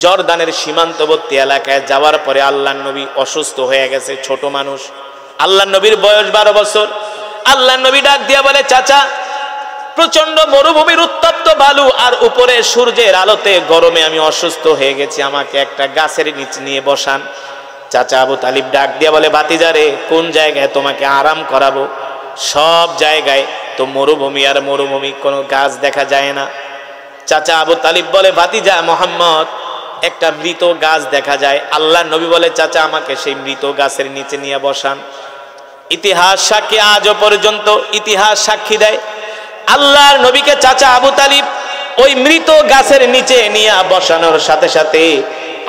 জর্দানের সীমান্তবর্তী এলাকায় যাওয়ার পরে আল্লাহর নবী অসুস্থ হয়ে গেছে, ছোট মানুষ, আল্লাহর নবীর বয়স 12 বছর। আল্লাহর নবী ডাক দিয়া বলে, চাচা, প্রচন্ড মরুভূমির উত্তপ্ত বালু আর উপরে সূর্যের আলোতে গরমে আমি অসুস্থ হয়ে গেছি, আমাকে একটা গাছের নিচে নিয়ে বসান। চাচা আবু তালিব ডাক দিয়া বলে, ভাতিজারে, কোন জায়গায় তোমাকে আরাম করাবো? সব জায়গায় তো মরুভূমি আর মরুভূমি, কোনো গাছ দেখা যায় না। চাচা আবু তালিব বলে, ভাতিজা মোহাম্মদ, একটা মৃত গাছ দেখা যায়। আল্লাহর নবী বলে, চাচা আমাকে সেই মৃত গাছের নিচে নিয়ে বসান। ইতিহাস সাক্ষী, আজও পর্যন্ত ইতিহাস সাক্ষী দেয়, আল্লাহর নবীকে চাচা আবু তালিব ওই মৃত গাছের নিচে নিয়ে বসানোর সাথে সাথে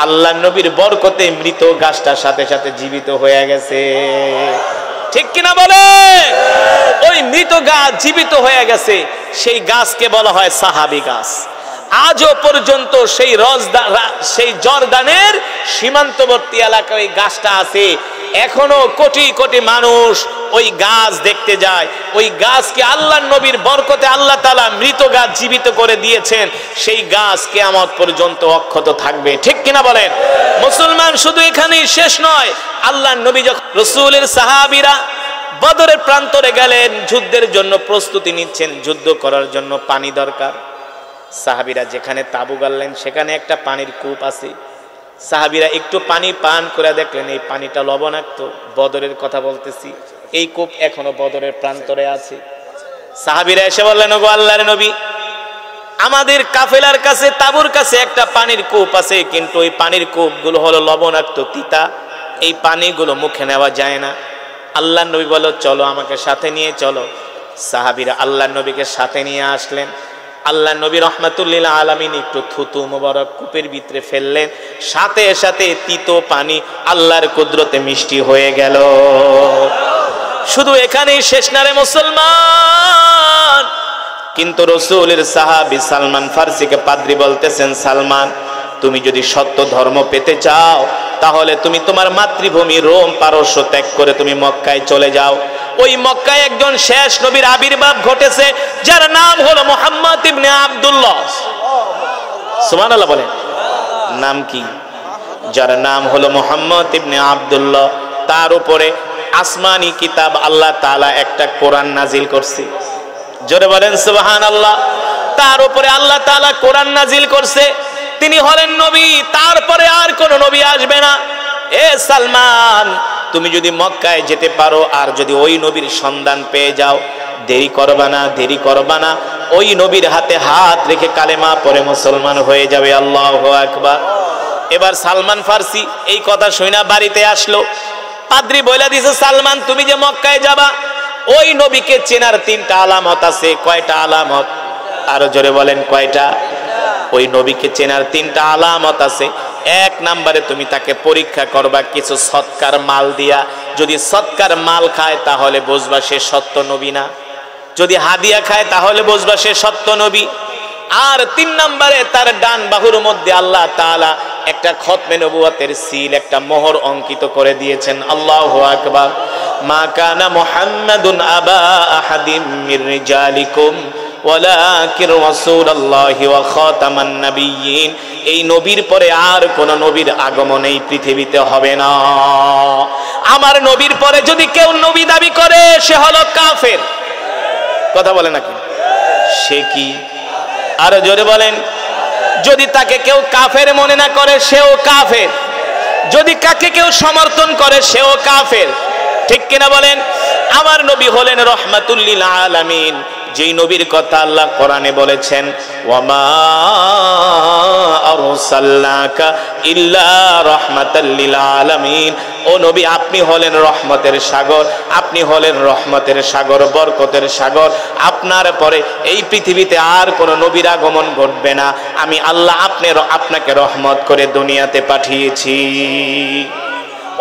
আল্লাহর নবীর বরকতে মৃত গাছটার সাথে সাথে জীবিত হয়ে গেছে। ঠিক কিনা বলে? ওই মৃত গাছ জীবিত হয়ে গেছে। সেই গাছকে বলা হয় সাহাবী গাছ। আজও পর্যন্ত সেই জর্দানের সীমান্তবর্তী এলাকায় ওই গাছটা আছে। এখনো কোটি কোটি মানুষ ওই গাছ দেখতে যায়। ওই গাছকে আল্লাহর নবীর বরকতে আল্লাহ তাআলা মৃত গাছ জীবিত করে দিয়েছেন। সেই গাছ কিয়ামত পর্যন্ত অক্ষত থাকবে। ঠিক কিনা বলেন? মুসলমান, শুধু এখানেই শেষ নয়। আল্লাহর নবী যখন রাসূলের সাহাবীরা বদরের প্রান্তরে গেলেন, যুদ্ধের জন্য প্রস্তুতি নিচ্ছেন, যুদ্ধ করার জন্য পানি দরকার। সাহাবীরা যেখানে তাবু গাড়লেন সেখানে একটা পানির কূপ আছে। সাহাবীরা একটু পানি পান করে দেখলেন এই পানিটা লবণাক্ত। বদরের কথা বলতেছি, এই কূপ এখনো বদরের প্রান্তরে আছে। সাহাবীরা এসে বললেন, ওগো আল্লাহর নবী, আমাদের কাফেলার কাছে তাবুর কাছে একটা পানির কূপ আছে, কিন্তু ওই পানির কূপগুলো হলো লবণাক্ত, তিতা, এই পানিগুলো মুখে নেওয়া যায় না। আল্লাহর নবী বলল, চলো আমাকে সাথে নিয়ে চলো। সাহাবীরা আল্লাহর নবীকে সাথে নিয়ে আসলেন। আল্লাহ নবী রহমাতুল্লিল আলামিন একটু থুতু মোবারক কূপের ভিতরে ফেললেন, সাথে সাথে তিতো পানি আল্লাহর কুদরতে মিষ্টি হয়ে গেল। শুধু এখানেই শেষ না রে মুসলমান। কিন্তু রাসূলের সাহাবী সালমান ফারসিকে পাদ্রী বলতেছেন, সালমান, তুমি যদি সত্য ধর্ম পেতে চাও তাহলে তুমি তোমার মাতৃভূমি রোম পারস্য ত্যাগ করে তুমি মক্কায় চলে যাও। ওই মক্কায় একজন শেষ নবীর আবির্ভাব ঘটেছে, যার নাম হলো মুহাম্মদ ইবনে আব্দুল্লাহ। সুবহানাল্লাহ বলেন। নাম কি? যার নাম হলো মুহাম্মদ ইবনে আব্দুল্লাহ। তার উপরে আসমানি কিতাব আল্লাহ তাআলা একটা কোরআন নাজিল করছে। জোরে বলেন সুবহানাল্লাহ। তার উপরে আল্লাহ তাআলা কোরআন নাজিল করছে। তিনি হলেন নবী, তারপরে আর কোন নবী আসবে না। এ সালমান, তুমি যদি মক্কায় যেতে পারো আর যদি ওই নবীর সন্ধান পেয়ে যাও, দেরি করবা না, দেরি করবা না, ওই নবীর হাতে হাত রেখে কালেমা পড়ে মুসলমান হয়ে যাবে। আল্লাহু আকবার। এবার সালমান ফারসি এই কথা শুনে বাড়িতে আসলো। পাদ্রী বলে দিয়েছে, সালমান, তুমি যে মক্কায় যাবা, ওই নবীকে চেনার 3টা আলামত আছে। কয়টা আলামত? আরো জোরে বলেন, কয়টা? ওই নবীকে চেনার 3টা আলামত আছে। 1 নম্বরে তুমি তাকে পরীক্ষা করবা কিছু সৎকার মাল দিয়া। যদি সৎকার মাল খায় তাহলে বুঝবা সে সত্য নবী না, যদি হাদিয়া খায় তাহলে বুঝবা সে সত্য নবী। আর 3 নম্বরে তার ডান বাহুর মধ্যে আল্লাহ তাআলা একটা খতমে নবুয়তের সিল, একটা মোহর অঙ্কিত করে দিয়েছেন। আল্লাহু আকবার। মা কানা মুহাম্মাদুন আবা আহাদিম মির রিজালিকুম ওয়ালাকিন রাসূলুল্লাহি ওয়া খাতামান নাবিয়্যিন। এই নবীর পরে আর কোন নবীর আগমন এই পৃথিবীতে হবে না। আমার নবীর পরে যদি কেউ নবী দাবি করে সে হলো কাফের। কথা বলে নাকি? সে কি? আরো জোরে বলেন। যদি তাকে কেউ কাফের মনে না করে সেও কাফের, যদি কাকে কেউ সমর্থন করে সেও কাফের। ঠিক কিনা বলেন? আমার নবী হলেন রহমাতুল লিল আলামিন, যেই নবীর কথা আল্লাহ কোরআনে বলেছেন, ওয়ামা আরসালনাকা ইল্লা রাহমাতাল লিল আলামিন। ও নবী, আপনি হলেন রহমতের সাগর, আপনি হলেন রহমতের সাগর, বরকতের সাগর। আপনার পরে এই পৃথিবীতে আর কোন নবীর আগমন ঘটবে না। আমি আল্লাহ আপনাকে রহমত করে দুনিয়াতে পাঠিয়েছি।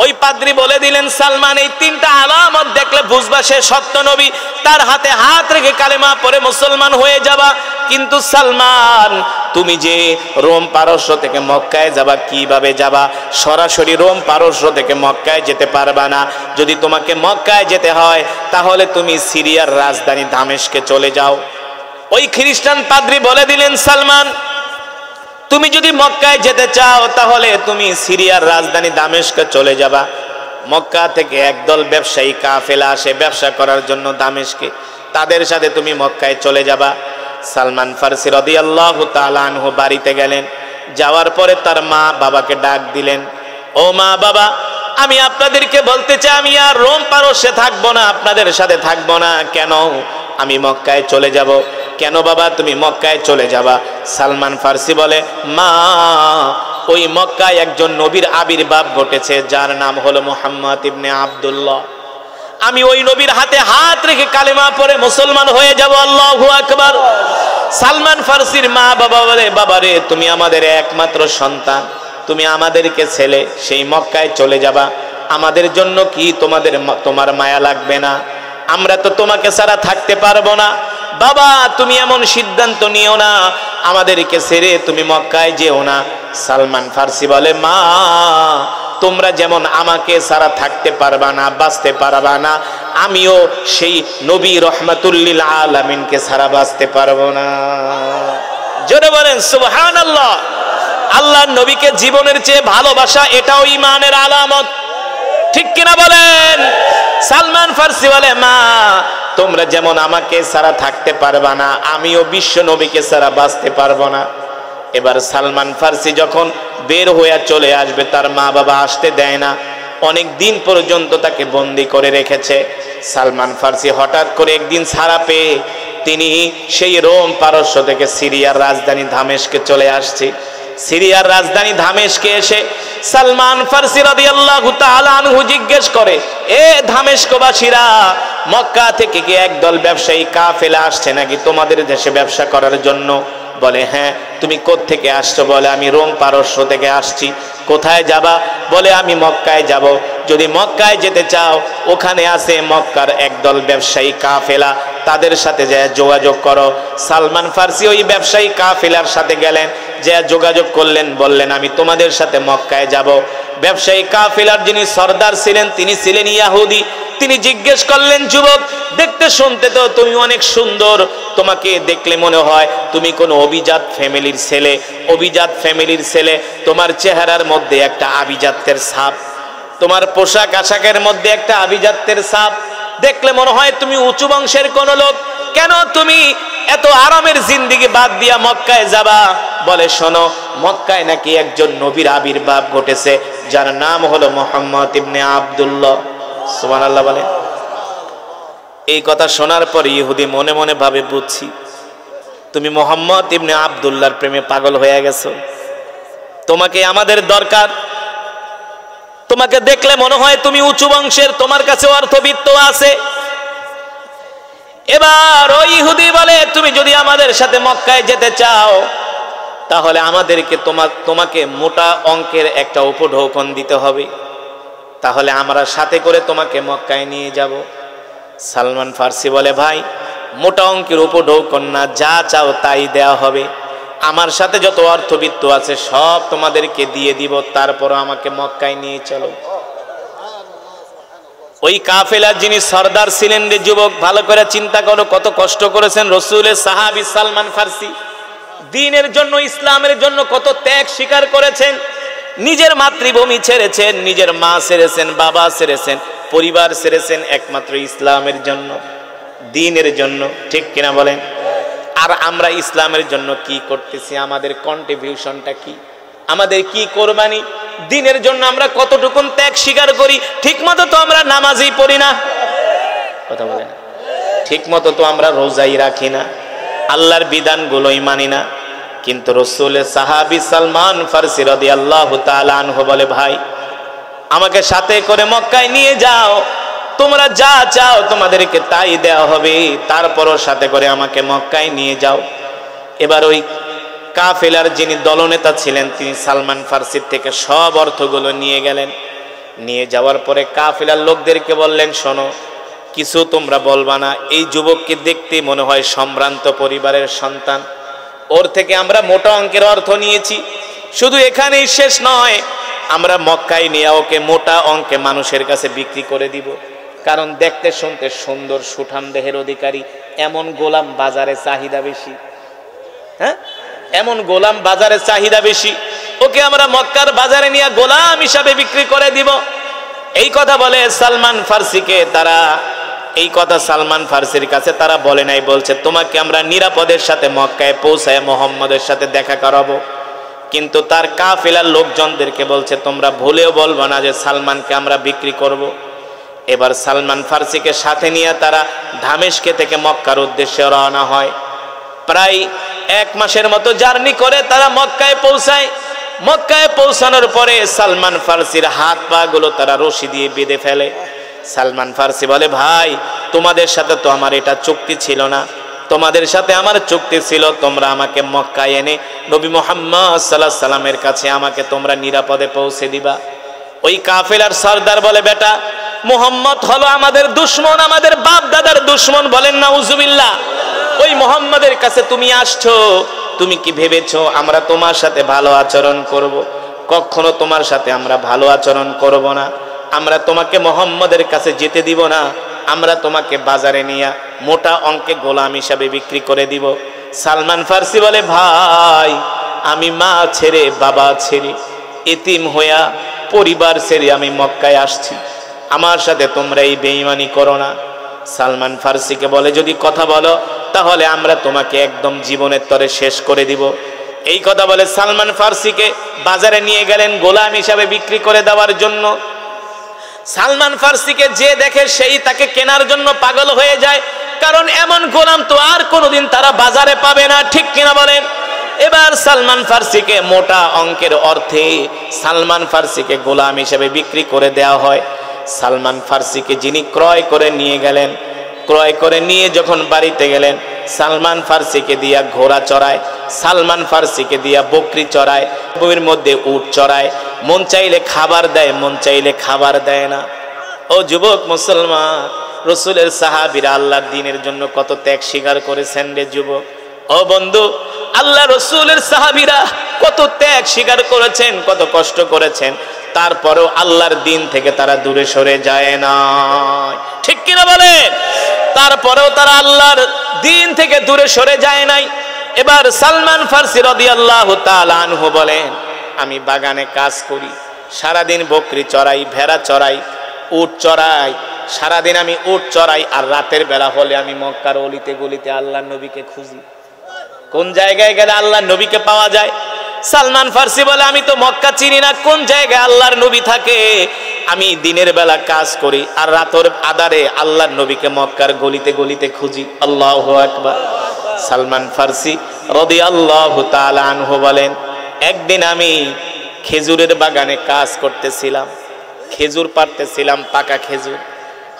ওই পাদ্রী বলে দিলেন, সালমান, এই 3টা আলামত দেখলে বুঝবা সে সত্য নবী, তার হাতে হাত রেখে কালেমা পড়ে মুসলমান হয়ে যাবা। কিন্তু সালমান, তুমি যে রোম পারস্য থেকে মক্কায় যাবা, কিভাবে যাবা? সরাসরি রোম পারস্য থেকে মক্কায় যেতে পারবা না। যদি তোমাকে মক্কায় যেতে হয় তাহলে তুমি সিরিয়ার রাজধানী দামেস্কে চলে যাও। ওই খ্রিস্টান পাদ্রী বলে দিলেন, সালমান, তুমি যদি মক্কায় যেতে চাও তাহলে তুমি সিরিয়ার রাজধানী দামেস্কে চলে যাবা। মক্কা থেকে একদল ব্যবসায়ী কাফেলা আসে ব্যবসা করার জন্য দামেস্কে, তাদের সাথে তুমি মক্কায় চলে যাবা। সালমান ফারসি রাদিয়াল্লাহু তাআলা আনহু বাড়িতে গেলেন, যাওয়ার পরে তার মা বাবাকে ডাক দিলেন, ও মা বাবা, আমি আপনাদেরকে বলতে চাই আমি আর রোম পারস্যে থাকবো না, আপনাদের সাথে থাকবো না। কেন? আমি মক্কায় চলে যাব। কেন বাবা তুমি মক্কায় চলে যাবা? সালমান ফারসি বলে, মা, ওই মক্কায় একজন নবীর আবির্ভাব ঘটেছে যার নাম হলো মুহাম্মদ ইবনে আব্দুল্লাহ। আমি ওই নবীর হাতে হাত রেখে কালেমা পড়ে মুসলমান হয়ে যাব। আল্লাহু আকবার। সালমান ফারসির মা বাবা বলে, বাবারে তুমি আমাদের একমাত্র সন্তান, তুমি আমাদেরকে ছেলে সেই মক্কায় চলে যাবা, আমাদের জন্য কি তোমার মায়া লাগবে না? আমরা তো তোমাকে ছাড়া থাকতে পারবো না। বাবা তুমি এমন সিদ্ধান্ত নিও না, আমাদেরকে ছেড়ে তুমি মক্কায় যেও না। সালমান ফারসি বলে, মা, তোমরা যেমন আমাকে ছাড়া থাকতে পারবা না, বাঁচতে পারবা না, আমিও সেই নবী রহমাতুল লিল আলামিনকে ছাড়া বাঁচতে পারবো না। জোরে বলেন সুবহানাল্লাহ। আল্লাহর নবীকে জীবনের চেয়ে ভালোবাসা, এটাও ঈমানের আলামত, ঠিক কিনা বলেন? সালমান ফারসি বলে, মা, তোমরা যেমন আমাকে ছাড়া থাকতে পারবা না, আমিও বিশ্ব নবীকে ছাড়া বাঁচতে পারবো না। এবার সালমান ফারসি যখন বের হয়ে চলে আসবে, তার মা বাবা আসতে দেয় না, অনেক দিন পর্যন্ত তাকে বন্দি করে রেখেছে। সালমান ফারসি হঠাৎ করে একদিন ছাড়া পেয়ে তিনি সেই রোম পারস্য থেকে সিরিয়ার রাজধানী দামেস্কে চলে আসছে। সিরিয়ার রাজধানী দামেস্কে এসে সালমান ফারসি রাদিয়াল্লাহু তাআলা আনহু জিজ্ঞেস করে, এ দামেস্কবাসীরা, মক্কা থেকে কি একদল ব্যবসায়ী কাফেলা আসছে নাকি তোমাদের দেশে ব্যবসা করার জন্য? বলে, হ্যাঁ। তুমি কোত্থেকে আসছো? বলে, আমি রোম পারস্য থেকে আসছি। কোথায় যাবা? বলে, আমি মক্কায় যাব। যদি মক্কায় যেতে চাও, ওখানে আছে মক্কার একদল ব্যবসায়ী কাফেলা, তাদের সাথে যা যোগাযোগ করো। সালমান ফারসি ওই ব্যবসায়ী কাফেলার সাথে গেলেন, যা যোগাযোগ করলেন, বললেন, আমি তোমাদের সাথে মক্কায় যাব। ব্যবসায়ী কাফেলার যিনি সর্দার ছিলেন তিনি ছিলেন ইহুদি। তিনি জিজ্ঞেস করলেন, যুবক, দেখতে শুনতে তো তুমি অনেক সুন্দর, তোমাকে দেখলে মনে হয় তুমি কোন অভিজাত ফ্যামিলির ছেলে। অভিজাত ফ্যামিলির ছেলে, তোমার চেহারার মধ্যে একটা আভিজাত্যের ছাপ, তোমার পোশাক আশাকের মধ্যে একটা আভিজাত্যের ছাপ, দেখলে মনে হয় তুমি উঁচু বংশের কোন লোক। কেন তুমি এত আরামের জিন্দেগি বাদ দিয়া মক্কায় যাবা? বলে, শোনো, মক্কায় নাকি একজন নবীর আবির্ভাব ঘটেছে যার নাম হলো মুহাম্মদ ইবনে আব্দুল্লাহ। সুবহানাল্লাহ বলে। এই কথা শোনার পর ইহুদি মনে মনে ভাবে, বুঝছি তুমি মুহাম্মদ ইবনে আব্দুল্লাহর প্রেমে পাগল হয়ে গেছো, তোমাকে আমাদের দরকার। তোমাকে দেখলে মনে হয় তুমি উঁচু বংশের, তোমার কাছে অর্থবিত্ত আছে। এবার ওই ইহুদি বলে, তুমি যদি আমাদের সাথে মক্কায় যেতে চাও তাহলে আমাদেরকে তোমাকে মোটা অঙ্কের একটা উপঢৌকন দিতে হবে, তাহলে আমরা সাথে করে তোমাকে মক্কায় নিয়ে যাব। সালমান ফারসি বলে, ভাই, মোটা অঙ্কের উপঢৌকন না, যা চাও তাই দেওয়া হবে। আমার সাথে যত অর্থবিত্ত আছে সব তোমাদেরকে দিয়ে দিব, তারপরও আমাকে মক্কায় নিয়ে চলো। ওই কাফেলার যিনি সর্দার ছিলেন, রে যুবক, ভালো করে চিন্তা করো, কত কষ্ট করেছেন রাসূলের সাহাবী সালমান ফারসি। দ্বীনের জন্য, ইসলামের জন্য কত ত্যাগ স্বীকার করেছেন। নিজের মাতৃভূমি ছেড়েছেন, নিজের মা ছেড়েছেন, বাবা ছেড়েছেন, পরিবার ছেড়েছেন, একমাত্র ইসলামের জন্য, দ্বীনের জন্য, ঠিক কিনা বলেন? আর আমরা ইসলামের জন্য কি করতেছি? আমাদের কন্ট্রিবিউশনটা কি? আমাদের কি কোরবানি? দ্বীনের জন্য আমরা কতটুকুন ত্যাগ স্বীকার করি? ঠিক মতো তো আমরা নামাজই পড়ি না, কথা বলেন। ঠিক মতো তো আমরা রোজাই রাখি না, আল্লাহর বিধানগুলোই মানি না। কিন্তু রাসূলের সাহাবী সালমান ফারসি রাদিয়াল্লাহু তাআলা আনহু বলে, ভাই, আমাকে সাথে করে মক্কায় নিয়ে যাও, তোমরা যা চাও তোমাদেরকে তাই দেওয়া হবে, তারপরও সাথে করে আমাকে মক্কায় নিয়ে যাও। এবার ওই কাফেলার যিনি দলনেতা ছিলেন তিনি সালমান ফারসির থেকে সব অর্থগুলো নিয়ে গেলেন। নিয়ে যাওয়ার পরে কাফেলার লোকদেরকে বললেন, শোনো, কিছু তোমরা বলবা না, এই যুবককে দেখতে মনে হয় সম্ভ্রান্ত পরিবারের সন্তান, ওর থেকে আমরা মোটা অঙ্কের অর্থ নিয়েছি। শুধু এখানেই শেষ নয়, আমরা মক্কায় নিয়ে ওকে মোটা অঙ্কে মানুষের কাছে বিক্রি করে দিব, কারণ দেখতে শুনতে সুন্দর, সুঠাম দেহের অধিকারী, এমন গোলাম বাজারে চাহিদা বেশি। হ্যাঁ, এমন গোলাম বাজারে চাহিদা বেশি, ওকে আমরা মক্কার বাজারে নিয়ে গোলাম হিসাবে বিক্রি করে দিব। এই কথা বলে সালমান ফার্সিকে তারা, এই কথা সালমান ফার্সির কাছে তারা বলে নাই, বলছে তোমাকে আমরা নিরাপদের সাথে মক্কায় পৌঁছায় মোহাম্মদের সাথে দেখা করাবো। কিন্তু তার কাফেলার লোকজনদেরকে বলছে তোমরা ভুলেও বলবো না যে সালমানকে আমরা বিক্রি করব। এবার সালমান ফার্সিকে সাথে নিয়ে তারা দামেস্ক থেকে মক্কার উদ্দেশ্যে রওনা হয়। প্রায় 1 মাসের মতো জার্নি করে তারা মক্কায় পৌঁছায়। মক্কায় পৌঁছানোর পরে সালমান ফার্সির হাত পা গুলো তারা রশি দিয়ে বেঁধে ফেলে। সালমান ফার্সি বলে ভাই তোমাদের সাথে তো আমার এটা চুক্তি ছিল না, তোমাদের সাথে আমার চুক্তি ছিল তোমরা আমাকে মক্কায় এনে নবী মুহাম্মদ সাল্লাল্লাহু আলাইহি সাল্লামের কাছে আমাকে তোমরা নিরাপদে পৌঁছে দিবা। ওই কাফেলার সরদার বলে বেটা মুহাম্মদ হলো আমাদের দুশমন, আমাদের বাপ দাদার দুশমন, বলেন নাউজুবিল্লাহ। ওই মুহাম্মাদের কাছে তুমি আসছো, তুমি কি ভেবেছো আমরা তোমার সাথে ভালো আচরণ করব? কখনো তোমার সাথে আমরা ভালো আচরণ করব না। আমরা তোমাকে মুহাম্মাদের কাছে যেতে দিব না, আমরা তোমাকে বাজারে নিয়ে মোটা অঙ্কে গোলাম হিসাবে বিক্রি করে দিব। সালমান ফার্সি বলে ভাই আমি মা ছেড়ে বাবা ছেড়ে এতিম হইয়া পরিবার ছেড়ে আমি মক্কায় আসছি, আমার সাথে তোমরা এই বেঈমানি করো না। সালমান ফার্সিকে বলে যদি কথা বলো তাহলে আমরা তোমাকে একদম জীবনের তরে শেষ করে দিব। এই কথা বলে সালমান ফার্সিকে বাজারে নিয়ে গেলেন গোলাম হিসাবে বিক্রি করে দেওয়ার জন্য। সালমান ফার্সিকে যে দেখে সেই তাকে কেনার জন্য পাগল হয়ে যায়, কারণ এমন গোলাম তো আর কোনোদিন তারা বাজারে পাবে না, ঠিক কিনা বলেন? এবার সালমান ফার্সিকে মোটা অঙ্কের অর্থে সালমান ফার্সিকে গোলাম হিসেবে বিক্রি করে দেওয়া হয়। সালমান ফার্সিকে যিনি ক্রয় করে নিয়ে গেলেন, ক্রয় করে নিয়ে যখন বাড়িতে গেলেন সালমান ফার্সিকে দিয়া ঘোড়া চড়ায়, সালমান ফার্সিকে দিয়া বকরি চড়ায়, বইয়ের মধ্যে উট চড়ায়, মন চাইলে খাবার দেয়, মন চাইলে খাবার দেয় না। ও যুবক মুসলমান, রসুলের সাহাবীরা আল্লাহর দ্বীনের জন্য কত ত্যাগ স্বীকার করেছেন রে যুবক। ও বন্ধু, আল্লাহ রসুলের সাহাবীরা কত ত্যাগ স্বীকার করেছেন, কত কষ্ট করেছেন, তারপরেও আল্লাহর দ্বীন থেকে তারা দূরে সরে যায় না, ঠিক কিনা বলেন? তারপরেও তারা আল্লাহর দ্বীন থেকে দূরে সরে যায় নাই। এবার সালমান ফার্সি রাদিয়াল্লাহু তাআলা আনহু বলেন আমি বাগানে কাজ করি, সারাদিন বকরি চড়াই, ভেড়া চড়াই, উট চড়াই, সারাদিন আমি উট চড়াই, আর রাতের বেলা হলে আমি মক্কার অলিতে গলিতে আল্লাহর নবীকে খুঁজি, কোন জায়গায় গেলে আল্লাহর নবীকে পাওয়া যায়। সালমান ফার্সি বলে আমি তো মক্কা চিনি না, কোন জায়গায় আল্লাহর নবী থাকে। আমি দিনের বেলা কাজ করি আর রাতের আধারে আল্লাহর নবীকে মক্কার গলিতে গলিতে খুঁজি। আল্লাহু আকবার। সালমান ফার্সি রাদিয়াল্লাহু তাআলা আনহু বলেন একদিন আমি খেজুরের বাগানে কাজ করতেছিলাম, খেজুর পাড়তেছিলাম, পাকা খেজুর।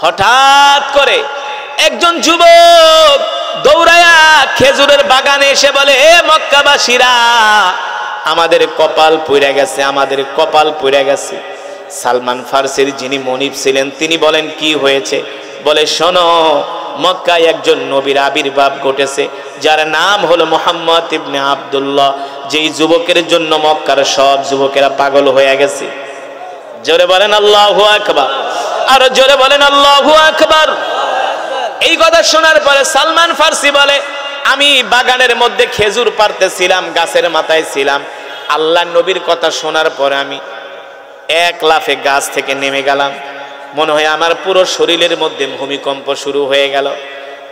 হঠাৎ করে একজন যুবক দৌড়ায়া খেজুরের বাগানে এসে বলে হে মক্কাবাসীরা, আমাদের কপাল পুড়ে গেছে, আমাদের কপাল পুড়ে গেছে। সালমান ফার্সির যিনি মনিব ছিলেন তিনি বলেন কি হয়েছে? বলে শোনো, মক্কায় একজন নবীর আবির্ভাব ঘটেছে যার নাম হলো মুহাম্মদ ইবনে আব্দুল্লাহ, যেই যুবকের জন্য মক্কার সব যুবকেরা পাগল হয়ে গেছে। জোরে বলেন আল্লাহু আকবার, আর জোরে বলেন আল্লাহু আকবার। এই কথা শোনার পরে সালমান ফার্সি বলে আমি বাগানের মধ্যে খেজুর পাড়তেছিলাম, গাছের মাথায় ছিলাম। আল্লাহর নবীর কথা শোনার পরে আমি এক লাফে গাছ থেকে নেমে গেলাম, মনে হয় আমার পুরো শরীরের মধ্যে ভূমিকম্প শুরু হয়ে গেল।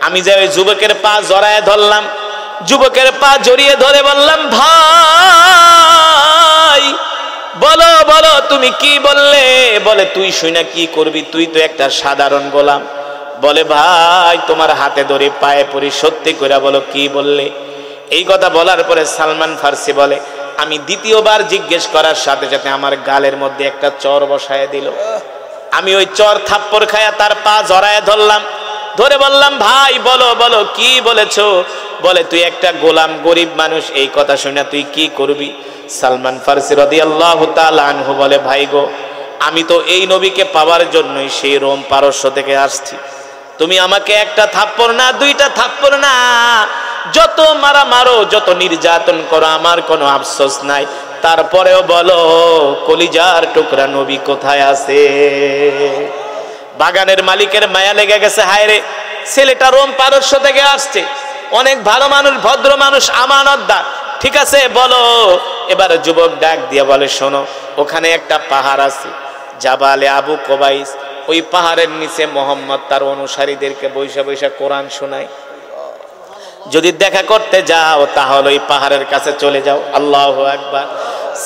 আমি যে ওই যুবকের পা জড়ায় ধরলাম, যুবকের পা জড়িয়ে ধরে বললাম ভাই বলো বলো তুমি কি বললে? বলে তুই শুনা কি করবি, তুই তো একটা সাধারণ গোলাম। বলে ভাই তোমার হাতে ধরে পায়ে পড়ি, সত্যি করে বলো কি বললে? এই কথা বলার পরে সালমান ফার্সি বলে আমি দ্বিতীয়বার জিজ্ঞেস করার সাথে সাথে আমার গালের মধ্যে একটা চর বসায় দিল। আমি ওই চর থাপ্পড় খায়া তার পা জড়ায় ধরলাম, ধরে বললাম ভাই বলো বলো কি বলেছো? বলে তুই একটা গোলাম, গরিব মানুষ, এই কথা শুনে তুই কি করবি? সালমান ফার্সি রাদিয়াল্লাহু তাআলা আনহু বলে ভাই গো, আমি তো এই নবীকে পাওয়ার জন্যই সেই রোম পারস্য থেকে আসছি। তুমি আমাকে একটা থাপ্পড় না, দুইটা থাপ্পড় না, যত মারা মারো, যত নির্যাতন করো, আমার কোনো আফসোস নাই। তারপরেও বলো কলিজার টুকরা নবী কোথায় আছে? বাগানের মালিকের মায়া লেগে গেছে, হায় রে ছেলেটা রোম পারস্য থেকে আসছে, অনেক ভালো মানুষ, ভদ্র মানুষ, আমানতদার, ঠিক আছে বলো। এবার যুবক ডাক দিয়ে বলে, শোনো, ওখানে একটা পাহাড় আছে, জাবালে আবু কোবাইস। ওই পাহাড়ের নিচে মোহাম্মদ তার অনুসারীদেরকে বৈশা বৈশা কোরআন শোনায়। যদি দেখা করতে যাও তাহলে ওই পাহাড়ের কাছে চলে যাও। আল্লাহু আকবার।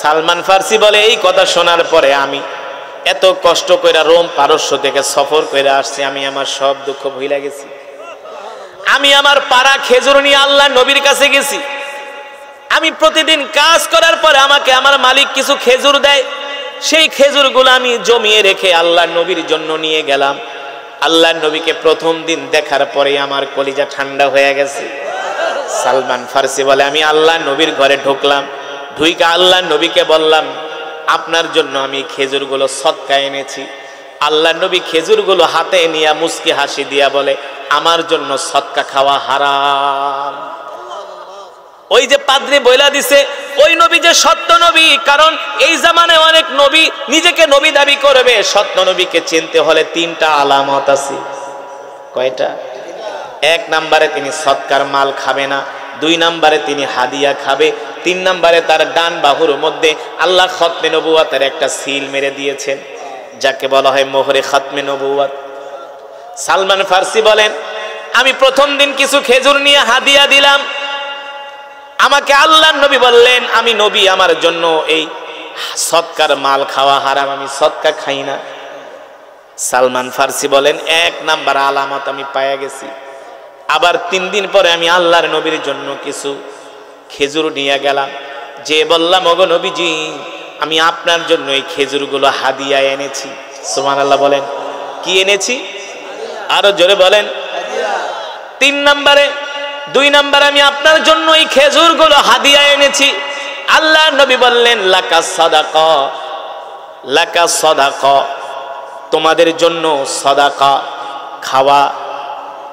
সালমান ফার্সি বলে, এই কথা শোনার পরে আমি এত কষ্ট করে রোম পারস্য থেকে সফর করে আসছি, আমি আমার সব দুঃখ ভুলে গেছি। আমি আমার পাড়া খেজুর নিয়ে আল্লাহ নবীর কাছে গেছি। আমি প্রতিদিন কাজ করার পরে আমাকে আমার মালিক কিছু খেজুর দেয়, সেই খেজুরগুলো আমি জমিয়ে রেখে আল্লাহ নবীর জন্য নিয়ে গেলাম। আল্লাহ নবীকে প্রথম দিন দেখার পরে আমার কলিজা ঠান্ডা হয়ে গেছে। সালমান ফার্সি বলে, আমি আল্লাহ নবীর ঘরে ঢুকলাম, ঢুইকা আল্লাহ নবীকে বললাম, আপনার জন্য আমি খেজুরগুলো সদকা এনেছি। আল্লাহ নবী খেজুরগুলো হাতে নিয়ে মুস্কি হাসি দিয়া বলে, আমার জন্য সদকা খাওয়া হারাম। ওই যে পাদ্রী বইলা দিছে, ওই নবী যে সত্য নবী। কারণ এই জামানায় অনেক নবী নিজেকে নবী দাবি করবে। সত্য নবীকে চিনতে হলে তিনটা আলামত আছে। কয়টা? এক নম্বরে তিনি সদকার মাল খাবে না, দুই নম্বরে তিনি হাদিয়া খাবে, তিন নম্বরে তার ডান বাহুর মধ্যে আল্লাহ খতমে নবুয়াতের একটা সিল মেরে দিয়েছেন, যাকে বলা হয় মোহরে খতমে নবুয়াত। সালমান ফার্সি বলেন, আমি প্রথম দিন কিছু খেজুর নিয়ে হাদিয়া দিলাম। আমাকে আল্লাহ নবী বললেন, আমি নবী, আমার জন্য এই সদকার মাল খাওয়া হারাম, আমি সদকা খাই না। সালমান ফার্সি বলেন, এক নাম্বার আলামত আমি পাইয়া গেছি। আবার 3 দিন পরে আমি আল্লাহর নবীর জন্য কিছু খেজুর নিয়ে গেলাম, যে বললাম, ওগো নবীজি, আমি আপনার জন্য এই খেজুরগুলো হাদিয়া এনেছি। সুবহানাল্লাহ বলেন, কি এনেছি? আরো জোরে বলেন। 3 নম্বরে, 2 নম্বরে আমি আপনার জন্য এই খেজুরগুলো হাদিয়া এনেছি। আল্লাহর নবী বললেন, লাকা সাদাকা, লাকা সাদাকা, তোমাদের জন্য সাদাকা খাওয়া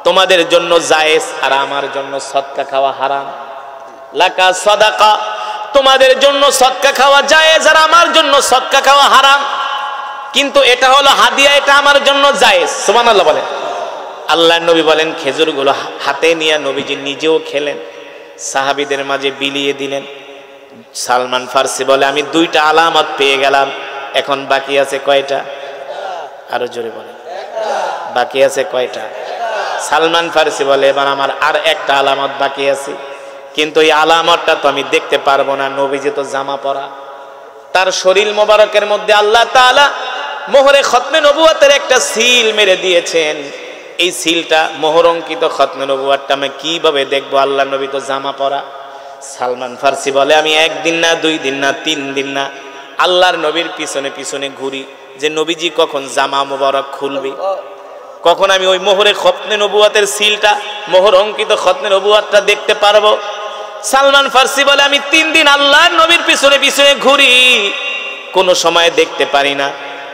তোমাদের জন্য জায়েজ, আর আমার জন্য সদকা খাওয়া হারাম। লাকা সাদাকা, তোমাদের জন্য সদকা খাওয়া জায়েজ, আর আমার জন্য সদকা খাওয়া হারাম। কিন্তু এটা হলো হাদিয়া, এটা আমার জন্য জায়েজ। সুবহানাল্লাহ বলেন। আল্লাহর নবী বলেন, খেজুরগুলো হাতে নিয়ে নবীজি নিজেও খেলেন, সাহাবীদের মাঝে বিলিয়ে দিলেন। সালমান ফার্সি বলে, আমি 2টা আলামত পেয়ে গেলাম, এখন বাকি আছে কয়টা? আরো জোরে বলেন, বাকি আছে কয়টা? সালমান ফার্সি বলে, এবার আমার আর একটা আলামত বাকি আছে, কিন্তু এই আলামতটা তো আমি দেখতে পারবো না, নবীজি তো জামা পরা। তার শরীর মোবারকের মধ্যে আল্লাহ তাআলা মোহরে খতমে নবুয়াতের একটা সিল মেরে দিয়েছেন। এই সিলটা মোহর অঙ্কিত খতমে নবুয়াতটা আমি কিভাবে দেখবো? আল্লাহ নবী তো জামা পরা। সালমান ফার্সি বলে, আমি 1 দিন না 2 দিন না 3 দিন না আল্লাহর নবীর পিছনে পিছনে ঘুরি, যে নবীজি কখন জামা মোবারক খুলবে, কখন আমি ওই মোহরে খতমে নবুয়াতের সিলটা, মোহর অঙ্কিত খতমে নবুয়াতটা দেখতে পারবো। সালমান ফার্সি বলে, আমি 3 দিন আল্লাহর নবীর পিছনে পিছনে ঘুরি, কোনো সময় দেখতে পারি না।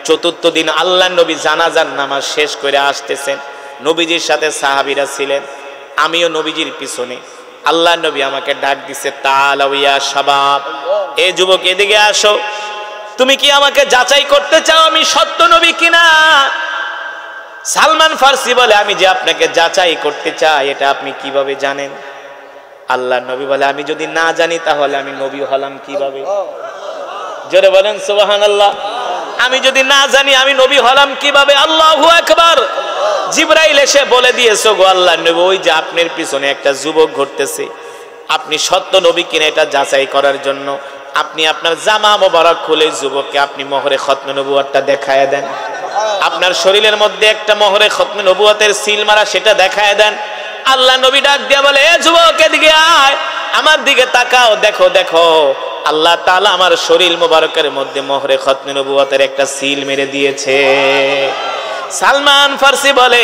4র্থ দিন আল্লাহর নবী জানাজার নামাজ শেষ করে আসতেছেন, নবীজির সাথে সাহাবীরা ছিলেন, আমিও নবীজির পিছনে। আল্লাহর নবী আমাকে ডাক দিছে, তাআলাউ ইয়া শাবাব, এ যুবক এদিকে আসো, তুমি কি আমাকে যাচাই করতে চাও আমি সত্য নবী কিনা? সালমান ফার্সি বলে, আমি যে আপনাকে যাচাই করতে চাই, এটা আপনি কিভাবে জানেন? আল্লাহর নবী বলে, আমি যদি না জানি তাহলে আমি নবী হলাম কিভাবে? জোরে বলেন সুবহানাল্লাহ। আমি যদি না জানি আমি নবী হলাম কিভাবে? আল্লাহু আকবার। জিবরাইল এসে বলে দিয়েছে, গো আল্লাহর নবী, ওই যে আপনার পিছনে একটা যুবক ঘুরতেছে, আপনি সত্য নবী কিনা এটা যাচাই করার জন্য আপনি আপনার জামা মোবারক খুলে যুবককে আপনি মোহরে খতমে নবুয়াতটা দেখায় দেন। আপনার শরীরের মধ্যে একটা মোহরে খতমে নবুয়াতের সিল মারা, সেটা দেখায় দেন। আল্লাহ নবী ডাক দিয়া বলে, এ যুবক এদিকে আয়, আমার দিকে তাকাও, দেখো দেখো, আল্লাহ তাআলা আমার শরীর মোবারকের মধ্যে মোহরে খতমে নবুয়াতের একটা সিল মেরে দিয়েছে। সালমান ফার্সি বলে,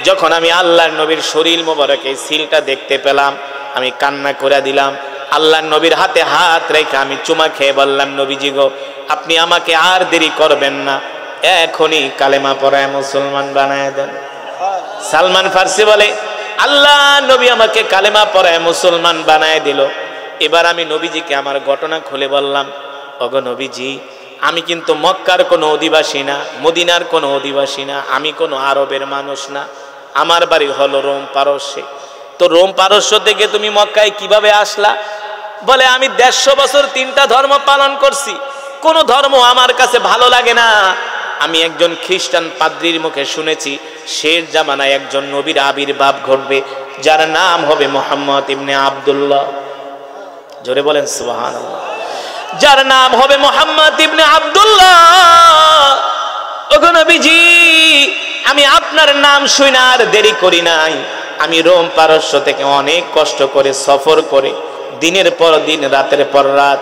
যখন আমি আল্লাহর নবীর শরীর মোবারকে এই সিলটা দেখতে পেলাম, আমি কান্না করে দিলাম। আল্লাহর নবীর হাতে হাত রেখে আমি চুমা খেয়ে বললাম, নবীজি গো, আপনি আমাকে আর দেরি করবেন না, এখনই কালেমা পড়ায় মুসলমান বানায় দেন। সালমান ফার্সি বলে, আল্লাহ নবী আমাকে কালেমা পড়ায় মুসলমান বানায় দিল। এবার আমি নবীজিকে আমার ঘটনা খুলে বললাম, ওগো নবীজি, আমি কিন্তু মক্কার কোনো অধিবাসী না, মদিনার কোনো অধিবাসী না, আমি কোনো আরবের মানুষ না, আমার বাড়ি হলো রোম পারস্যে। তো রোম পারস্য থেকে তুমি মক্কায় কিভাবে আসলা? বলে আমি 150 বছর 3টা ধর্ম পালন করছি, কোন ধর্ম আমার কাছে ভালো লাগে না। আমি একজন খ্রিস্টান পাদ্রীর মুখে শুনেছি শেষ জামানায় একজন নবীর আবির্ভাব ঘটবে, যার নাম হবে মুহাম্মদ ইবনে আব্দুল্লাহ। জোরে বলেন সুবহানাল্লাহ। যার নাম হবে মুহাম্মদ ইবনে আব্দুল্লাহ। ওগো নবীজি, আমি আপনার নাম শুনে আর দেরি করি নাই। আমি রোম পারস্য থেকে অনেক কষ্ট করে সফর করে দিনের পর দিন রাতের পর রাত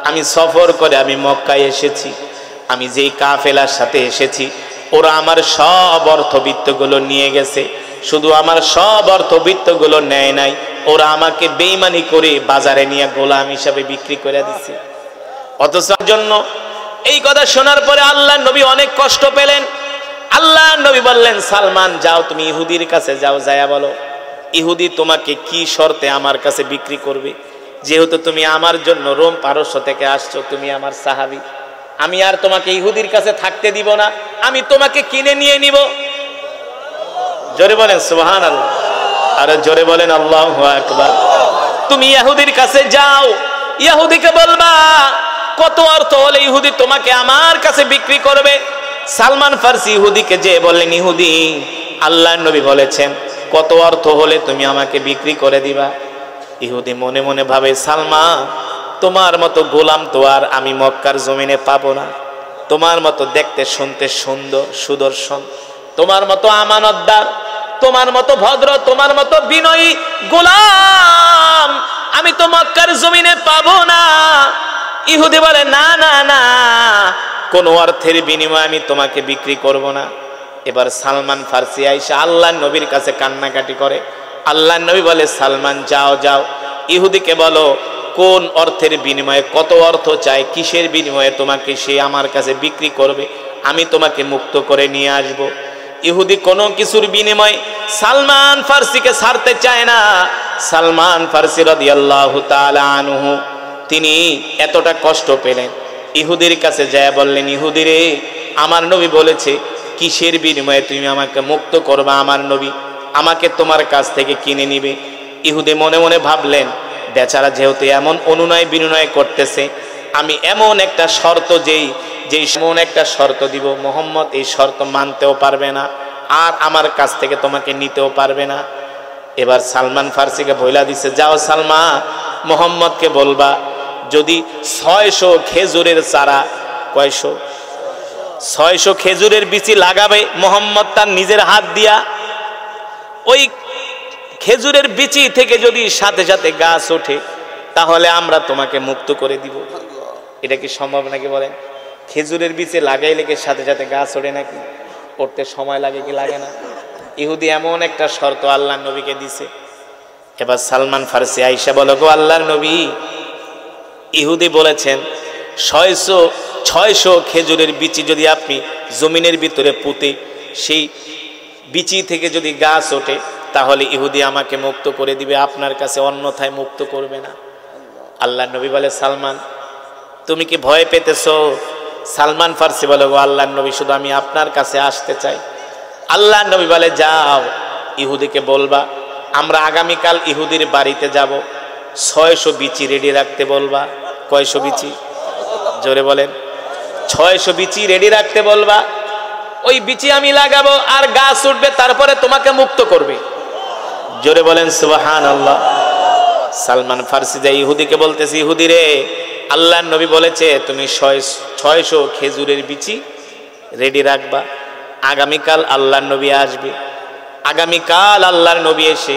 আমি সফর করে আমি মক্কায় এসেছি। আমি যেই কাফেলার সাথে এসেছি ওরা আমার সব অর্থবিত্তগুলো নিয়ে গেছে, শুধু আমার সব অর্থবিত্তগুলো নেয় নাই, ওরা আমাকে বেঈমানি করে বাজারে নিয়ে গোলাম হিসাবে বিক্রি করে দিচ্ছে। অথচ জন্য এই কথা শোনার পরে আল্লাহর নবী অনেক কষ্ট পেলেন। আল্লাহর নবী বললেন, সালমান যাও তুমি ইহুদির কাছে যাও, যায়া বলো ইহুদি তোমাকে কি শর্তে আমার কাছে বিক্রি করবে। যেহেতু তুমি আমার জন্য রোম পারস্য থেকে আসছো, তুমি আমার সাহাবী, আমি আর তোমাকে ইহুদির কাছে থাকতে দিব না, আমি তোমাকে কিনে নিয়ে নিব। জোরে বলেন সুবহানাল্লাহ, আর জোরে বলেন আল্লাহু আকবার। তুমি ইহুদির কাছে যাও, ইহুদিকে বলবা কত অর্থ হলে ইহুদি তোমাকে আমার কাছে বিক্রি করবে। সালমান ফারসি ইহুদিকে যে বললেন, ইহুদি আল্লাহর নবী বলেছেন কত অর্থ হলে তুমি আমাকে বিক্রি করে দিবা। ইহুদি মনে মনে ভাবে, সালমান তোমার মতো গোলাম তো আর আমি মক্কার জমিনে পাবো না, তোমার মতো দেখতে শুনতে সুন্দর সুদর্শন, তোমার মতো আমানতদার, তোমার মতো ভদ্র, তোমার মতো বিনয়ী গোলাম আমি তো মক্কার জমিনে পাবো না। ইহুদি বলে, না না না, কোন অর্থের বিনিময়ে আমি তোমাকে বিক্রি করব না। এবার সালমান ফারসি আইসা আল্লাহর নবীর কাছে কান্নাকাটি করে। আল্লাহর নবী বলে, সালমান যাও যাও, ইহুদিকে বলো কোন অর্থের বিনিময়ে, কত অর্থ চাই, কিসের বিনিময়ে তোমাকে সে আমার কাছে বিক্রি করবে, আমি তোমাকে মুক্ত করে নিয়ে আসব। ইহুদি কোনো কিছুর বিনিময়ে সালমান ফারসিকে ছাড়তে চায় না। সালমান ফারসি রাদিয়াল্লাহু তাআলা আনহু তিনি এতটা কষ্ট পেলেন, ইহুদির কাছে যায় বললেন, ইহুদি রে, আমার নবী বলেছে কিসের বিনিময়ে তুমি আমাকে মুক্ত করবা, আমার নবী আমাকে তোমার কাছ থেকে কিনে নিবে। ইহুদি মনে মনে ভাবলেন, বেচারা যেহেতু এমন অনুনয় বিনয় করতেছে, আমি এমন একটা শর্ত যেই এমন একটা শর্ত দিব, মুহাম্মদ এই শর্ত মানতেও পারবে না আর আমার কাছ থেকে তোমাকে নিতেও পারবে না। এবার সালমান ফারসিকে বইলা দিছে, যাও সালমা মুহাম্মদকে বলবা যদি 600 খেজুরের চারা, 600 খেজুরের বিচি লাগাবে মুহাম্মদ তার নিজের হাত দিয়া, ওই খেজুরের বিচি থেকে যদি সাথে সাথে গাছ ওঠে তাহলে আমরা তোমাকে মুক্ত করে দিব। এটা কি সম্ভব নাকি বলেন? খেজুরের বিচি লাগাইলে কি সাথে সাথে গাছ ওঠে নাকি? উঠতে সময় লাগে কি লাগে না? ইহুদি এমন একটা শর্ত আল্লাহর নবীকে দিছে। এবার সালমান ফারসি আইসা বলো, গো আল্লাহর নবী, ইহুদি বলেছেন 600 খেজুরের বিচি যদি আপনি জমিনের ভিতরে পুঁতে সেই বিচি থেকে যদি গাছ ওঠে তাহলে ইহুদি আমাকে মুক্ত করে দিবে, আপনার কাছে অন্যথায় মুক্ত করবে না। আল্লাহর নবী বলে, সালমান তুমি কি ভয় পেতেছো? সালমান ফারসি বলে, গো আল্লাহর নবী, শুধু আমি আপনার কাছে আসতে চাই। আল্লাহর নবী বলে, যাও ইহুদিকে বলবা আমরা আগামীকাল ইহুদির বাড়িতে যাব, 600 বিচি রেডি রাখতে বলবা। কয়শো বিচি? জোরে বলেন। 600 বিচি রেডি রাখতে বলবা, ওই বিচি আমি লাগাবো আর গাছ উঠবে, তারপরে তোমাকে মুক্ত করবে। জোরে বলেন সুবহানাল্লাহ। সালমান ফারসি যে ইহুদিকে বলতেছে, ইহুদি রে, আল্লাহর নবী বলেছে তুমি 600 খেজুরের বিচি রেডি রাখবা, আগামীকাল আল্লাহর নবী আসবে, আগামীকাল আল্লাহর নবী এসে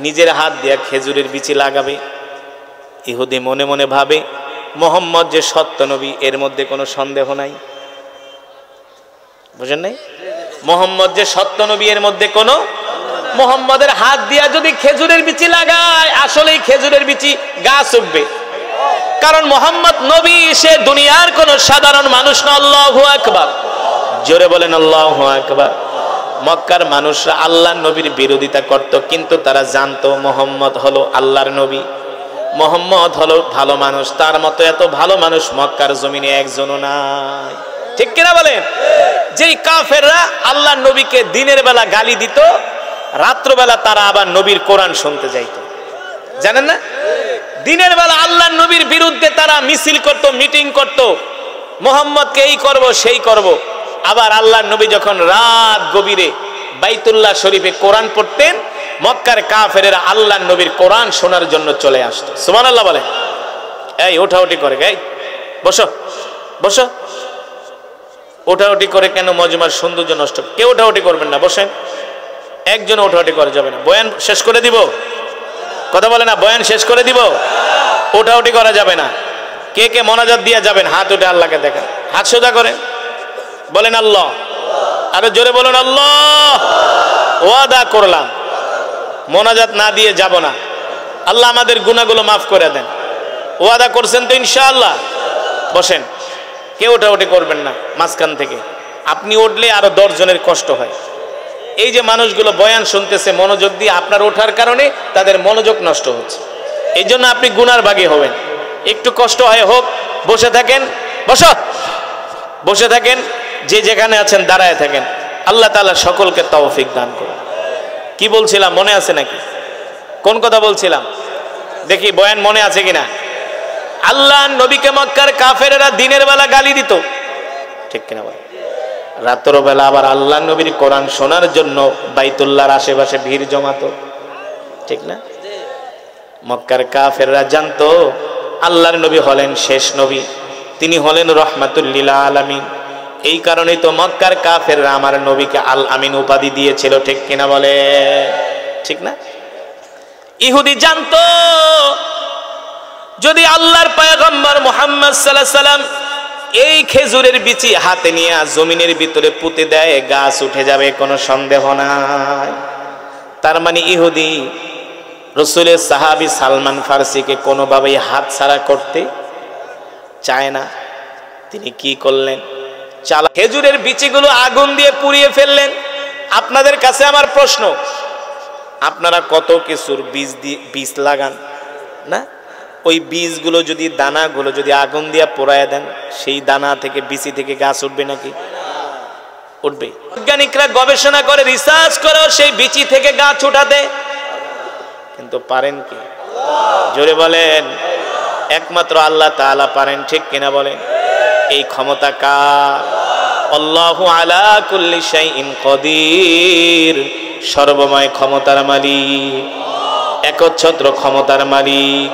নিজের হাত দিয়ে খেজুরের বিচি লাগাবে। ইহুদি মনে মনে ভাবে, মুহাম্মদ যে সত্য নবী এর মধ্যে কোনো সন্দেহ নাই। বুঝেন নাই? মুহাম্মদ যে সত্য নবী এর মধ্যে কোনো, মুহাম্মদের হাত দিয়া যদি খেজুরের বিচি লাগায় আসলেই খেজুরের বিচি গাছ উঠবে, কারণ মুহাম্মদ নবী, সে দুনিয়ার কোন সাধারণ মানুষ না। আল্লাহু আকবার। জোরে বলেন আল্লাহু আকবার। মক্কার মানুষরা আল্লাহর নবীর বিরোধিতা করত, কিন্তু তারা জানতো মুহাম্মদ হলো আল্লাহর নবী, মুহাম্মদ হলো ভালো মানুষ, তার মতো এত ভালো মানুষ মক্কার জমিনে একজনও নাই। ঠিক কিনা বলেন? যেই কাফেররা আল্লাহর নবীকে দিনের বেলা গালি দিত, রাত্রবেলা তারা আবার নবীর কোরআন শুনতে যাইত। জানেন না? দিনের বেলা আল্লাহর নবীর বিরুদ্ধে তারা মিছিল করত, মিটিং করত, মুহাম্মদকে এই করব সেই করব। আবার আল্লাহর নবী যখন রাত গভীরে বাইতুল্লাহ শরীফে কোরআন পড়তেন, মক্কার কাফেরেরা আল্লাহর নবীর কোরআন শোনার জন্য চলে আসতো। সুবহানাল্লাহ বলে। এই ওঠাউঠি করে, এই বসো বসো, ওঠাউঠি করে কেন মজমার সৌন্দর্য নষ্ট? কেউ ওঠাউঠি করবেন না, বসেন। একজন ওঠাউঠি করা যাবে না। বয়ান শেষ করে দিব, কথা বলে না, বয়ান শেষ করে দিব, ওঠাউঠি করা যাবে না। কে কে মোনাজাত দিয়ে যাবেন হাত উঠে আল্লাহকে দেখেন, হাত সোজা করেন, বলেন আল্লাহ। আরো জোরে বলুন আল্লাহ। ওয়াদা করলাম মোনাজাত না দিয়ে যাব না, আল্লাহ আমাদের গুনাহগুলো মাফ করে দেন। ওয়াদা করছেন তো ইনশাআল্লাহ? বসেন, কেউ ওঠাউঠি করবেন না মাঝখান থেকে। আপনি উঠলে আরো 10 জনের কষ্ট হয়। এই যে মানুষগুলো বয়ান শুনতেছে মনোযোগ দিয়ে, আপনার ওঠার কারণে তাদের মনোযোগ নষ্ট হচ্ছে। এই জন্য আপনি গুনার ভাগী হবেন। একটু কষ্ট হয় হোক, বসে থাকেন, বসো, বসে থাকেন, যে যেখানে আছেন দাঁড়ায় থাকেন। আল্লাহ তাআলা সকলকে তৌফিক দান করুন। কি বলছিলাম মনে আছে নাকি? কোন কথা বলছিলাম দেখি, বয়ান মনে আছে কিনা? আল্লাহ নবীকে মক্কার কাফেরেরা দিনের বেলা গালি দিত, ঠিক কিনা বল? রাতের বেলা আবার আল্লাহ নবীর কোরআন শোনার জন্য বাইতুল্লাহর আশেপাশে ভিড় জমাতো, ঠিক না? মক্কার কাফেররা জানতো আল্লাহর নবী হলেন শেষ নবী, তিনি হলেন রহমাতুল লিল আলামিন। এই কারণেই তো মক্কার কাফেররা আমার নবীকে আল আমিন উপাধি দিয়েছিল, ঠিক কিনা বলে? ঠিক না? ইহুদি জানতো যদি আল্লাহর পয়গম্বর মুহাম্মদ সাল্লাল্লাহু আলাইহি সাল্লাম এই খেজুরের বিচি হাতে নিয়ে জমিনের ভিতরে পুঁতে দেয়, গাছ উঠে যাবে, কোনো সন্দেহ নাই। তার মানে ইহুদি রাসূলের সাহাবী সালমান ফারসিকে কোনোভাবেই হাত ছাড়া করতে চায় না। তিনি কি করলেন? খেজুরের বিচিগুলো আগুন দিয়ে পুড়িয়ে ফেললেন। আপনাদের কাছে আমার প্রশ্ন, আপনারা কত কিছুর বীজ লাগান না? ওই বীজগুলো যদি, দানাগুলো যদি আগুন দিয়ে পোড়ায় দেন, সেই দানা থেকে, বিচি থেকে গাছ উঠবে নাকি? উঠবে। বৈজ্ঞানিকরা গবেষণা করে, রিসার্চ করে সেই বিচি থেকে গাছ উঠাতে, কিন্তু পারেন কি? জোরে বলেন। একমাত্র আল্লাহ তাআলা পারেন, ঠিক কিনা বলেন? এই ক্ষমতা কার? আল্লাহু আলা কুল্লি শাইইন কদির, সর্বময় ক্ষমতার মালিক, একচ্ছত্র ক্ষমতার মালিক।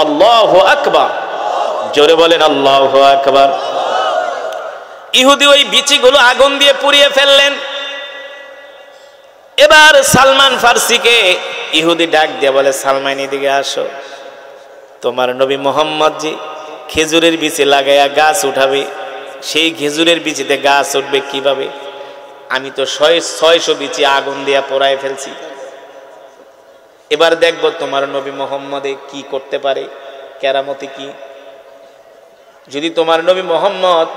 আল্লাহু আকবার, জোরে বলেন আল্লাহু আকবার। ইহুদি ওই বিচিগুলো আগুন দিয়ে পুড়িয়ে ফেললেন। এবার সালমান ফারসিকে ইহুদি ডাক দিয়ে বলে, সালমান এদিকে আসো, তোমার নবী মুহাম্মদ জি খেজুরের বিচি লাগাইয়া গাছ উঠাবে, সেই খেজুরের বিচিতে গাছ উঠবে কিভাবে? আমি তো 600 বিচি আগুন দিয়া পোড়ায় ফেলছি। এবার দেখবো তোমার নবী মুহাম্মদে কি করতে পারে, কেরামতি কি। যদি তোমার নবী মুহাম্মদ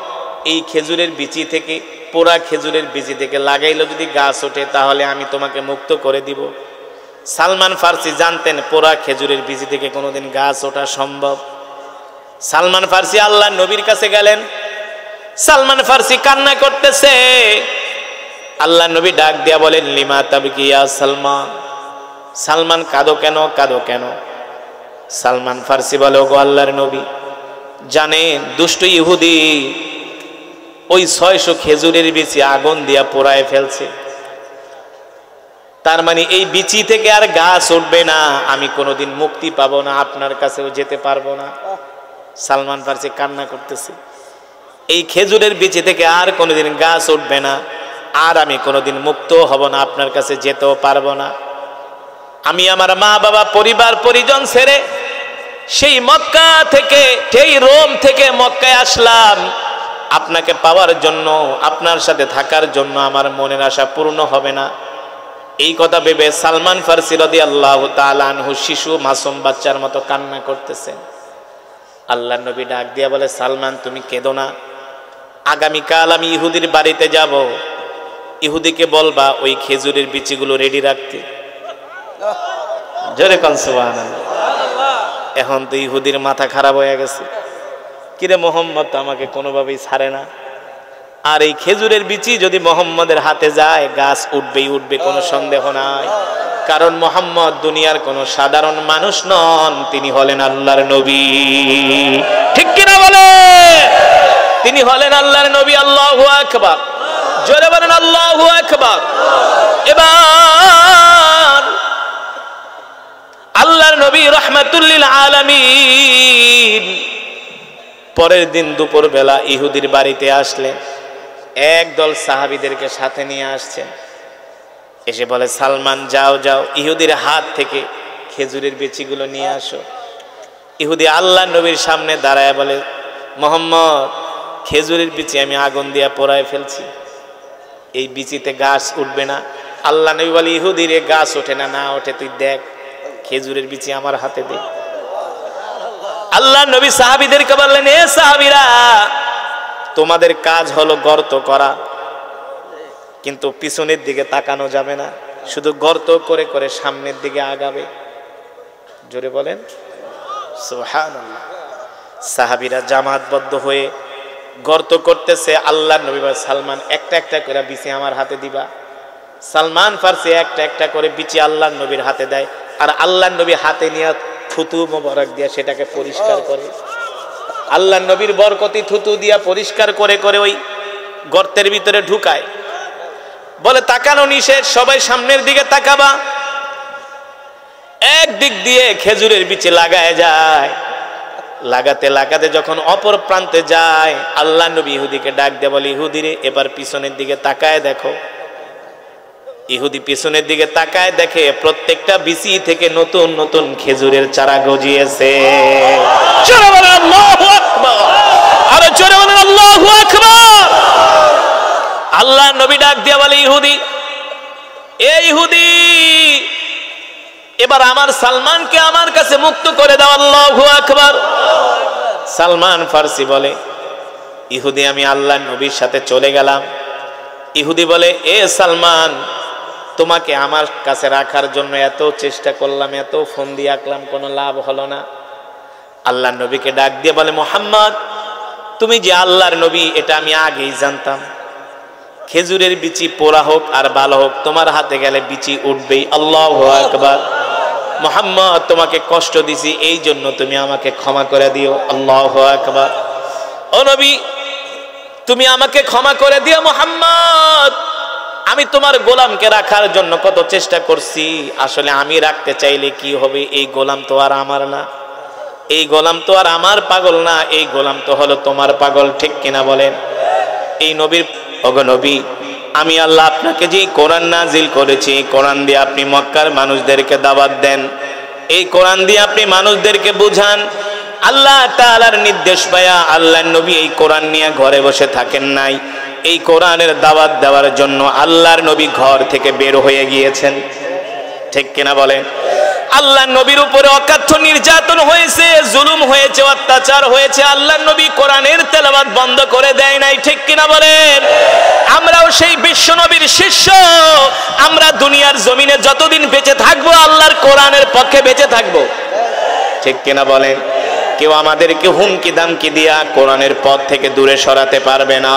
এই খেজুরের বিচি থেকে, পোড়া খেজুরের বিচি থেকে লাগাইলো যদি গাছ ওঠে, তাহলে আমি তোমাকে মুক্ত করে দিব। সালমান ফারসি জানতেন পোড়া খেজুরের বিচি থেকে কোনোদিন গাছ ওঠা সম্ভব। সালমান ফারসি আল্লাহ নবীর কাছে গেলেন। সালমান ফারসি কান্না করতেছে। আল্লাহ নবী ডাক দিয়া বলেন, লিমা তাবকি ইয়া সালমান, সালমান কাঁদো কেন, কাঁদো কেন? সালমান ফারসি বলে, ওগো আল্লাহর নবী, জানেন দুষ্ট ইহুদি ওই 600 খেজুরের বিচি আগুন দিয়া পোড়ায় ফেলছে, তার মানে এই বিচি থেকে আর গাছ উঠবে না, আমি কোনোদিন মুক্তি পাবো না, আপনার কাছেও যেতে পারবো না। সালমান ফারসি কান্না করতেছে, এই খেজুরের বিচি থেকে আর কোনোদিন গাছ উঠবে না, আর আমি কোনোদিন মুক্ত হব না, আপনার কাছে যেতেও পারবো না। আমি আমার মা বাবা পরিবার পরিজন ছেড়ে সেই মক্কা থেকে, সেই রোম থেকে মক্কায় আসলাম আপনাকে পাওয়ার জন্য, আপনার সাথে থাকার জন্য। আমার মনের আশা পূর্ণ হবে না। এই কথা ভেবে সালমান ফারসি রাদিয়াল্লাহু তাআলা আনহু শিশু মাসুম বাচ্চার মতো কান্না করতেছেন। আল্লাহর নবী ডাক দিয়া বলে, সালমান তুমি কেঁদো না, আগামীকাল আমি ইহুদির বাড়িতে যাব, ইহুদিকে বলবা ওই খেজুরের বিচিগুলো রেডি রাখতে। জোরে কোন সুবহানাল্লাহ। এখন তো ইহুদির মাথা খারাপ হয়ে গেছে, কিরে মোহাম্মদ তো আমাকে কোনোভাবেই ছাড়ে না, আর এই খেজুরের বিচি যদি মোহাম্মদের হাতে যায় গাছ উঠবেই উঠবে, কোনো সন্দেহ নাই। কারণ মুহাম্মদ দুনিয়ার কোনো সাধারণ মানুষ নন, তিনি হলেন আল্লাহর নবী। ঠিক কিনা বলে? তিনি হলেন আল্লাহর নবী। আল্লাহু আকবার, জোরে বলেন আল্লাহু আকবার। এবার আল্লাহর নবী রাহমাতুল লিল আলামিন পরের দিন দুপুর বেলা ইহুদির বাড়িতে আসলেন। একদল সাহাবীদেরকে সাথে নিয়ে আসছেন। এসে বলে, সালমান যাও যাও ইহুদির হাত থেকে খেজুরের বিচিগুলো নিয়ে আসো। ইহুদি আল্লাহর নবীর সামনে দাঁড়ায় বলে, মুহাম্মদ, খেজুরের বিচি আমি আগুন দিয়ে পোড়ায় ফেলছি, এই বিচিতে গাছ উঠবে না। আল্লাহ নবী বলে, ইহুদির গাছ ওঠে না, না ওঠে তুই দেখ, খেজুরের বিচি আমার হাতে দে। আল্লাহ নবী সাহাবীদেরকে বললেন, এ সাহাবীরা, তোমাদের কাজ হলো গর্ত করা, কিন্তু পিছনের দিকে তাকানো যাবে না, শুধু গর্ত করে করে সামনের দিকে আগাবে। জোরে বলেন সুবহানাল্লাহ। সাহাবীরা জামাতবদ্ধ হয়ে গর্ত করতেছে। আল্লাহ নবী বলে, সালমান একটা একটা করে বিচি আমার হাতে দিবা। সালমান ফারসি একটা একটা করে বিচি আল্লাহ নবীর হাতে দেয়, আর আল্লাহ নবী হাতে নিয়ে থুতু মোবারক দিয়ে সেটাকে পরিষ্কার করে। আল্লাহ নবীর বরকতি থুতু দিয়া পরিষ্কার করে করে ওই গর্তের ভিতরে ঢুকায়। বলে, তাকানো নিষেধ, সবাই সামনের দিকে তাকাবা। এক দিক দিয়ে খেজুরের বিচি লাগায় যায়। লাগাতে লাগাতে যখন অপর প্রান্তে যায়, আল্লাহ নবী ইহুদিকে ডাক দিয়ে বলে, ইহুদিরে, এবার পিছনের দিকে তাকায় দেখো। ইহুদি পিছনের দিকে তাকায়, দেখে প্রত্যেকটা বিচি থেকে নতুন নতুন খেজুরের চারা গজিয়েছে। জোরে বলেন আল্লাহু আকবার, আরে জোরে বলেন আল্লাহু আকবার। আল্লাহ নবী ডাক দিয়ে বলে, ইহুদি, এ ইহুদি, এবার আমার সালমানকে আমার কাছে মুক্ত করে দাও। আল্লাহু আকবার। সালমান ফারসি বলে, ইহুদি, আমি আল্লাহ নবীর সাথে চলে গেলাম। ইহুদি বলে, এ সালমান, তোমাকে আমার কাছে রাখার জন্য এত চেষ্টা করলাম, এত ফোন দিয়ে আঁকলাম, কোনো লাভ হলো না। আল্লাহ নবীকে ডাক দিয়ে বলে, মুহাম্মদ, তুমি যে আল্লাহর নবী এটা আমি আগেই জানতাম। খেজুরের বিচি পোড়া হোক আর ভালো হোক, তোমার হাতে গেলে বিচি উঠবেই। আল্লাহু আকবার। মুহাম্মদ, তোমাকে কষ্ট দিছি, এই জন্য তুমি আমাকে ক্ষমা করে দিও। আল্লাহু আকবার। ও নবী, তুমি আমাকে ক্ষমা করে দিও। মুহাম্মদ, আমি তোমার গোলামকে রাখার জন্য কত চেষ্টা করছি, আসলে আমি রাখতে চাইলে কি হবে, এই গোলাম তো আর আমার না, এই গোলাম তো আর আমার পাগল না, এই গোলাম তো হলো তোমার পাগল। ঠিক কিনা বলেন? এই নবীর, ওগো নবী, আমি আল্লাহ আপনাকে যে কোরআন নাজিল করেছি, কোরআন দিয়ে আপনি মক্কার মানুষদেরকে দাওয়াত দেন, এই কোরআন দিয়ে আপনি মানুষদেরকে বুঝান। আল্লাহ তাআলার নির্দেশ পায়া আল্লাহর নবী এই কোরআন নিয়ে ঘরে বসে থাকেন নাই, এই কোরআনের দাওয়াত দেওয়ার জন্য আল্লাহর নবী ঘর থেকে বের হয়ে গিয়েছেন। ঠিক কিনা বলেন? আল্লাহর নবীর উপরে অকাথ্য নির্যাতন হয়েছে, জুলুম হয়েছে, অত্যাচার হয়েছে, আল্লাহর নবী কোরআনের তেলাওয়াত বন্ধ করে দেয় নাই। ঠিক কিনা বলেন? আমরাও সেই বিশ্ব নবীর শিষ্য, আমরা দুনিয়ার জমিনে যতদিন বেঁচে থাকবো আল্লাহর কোরআনের পক্ষে বেঁচে থাকবো। ঠিক কিনা বলেন? কেউ আমাদেরকে হুমকি দামকি দিয়া কোরআনের পথ থেকে দূরে সরাতে পারবে না।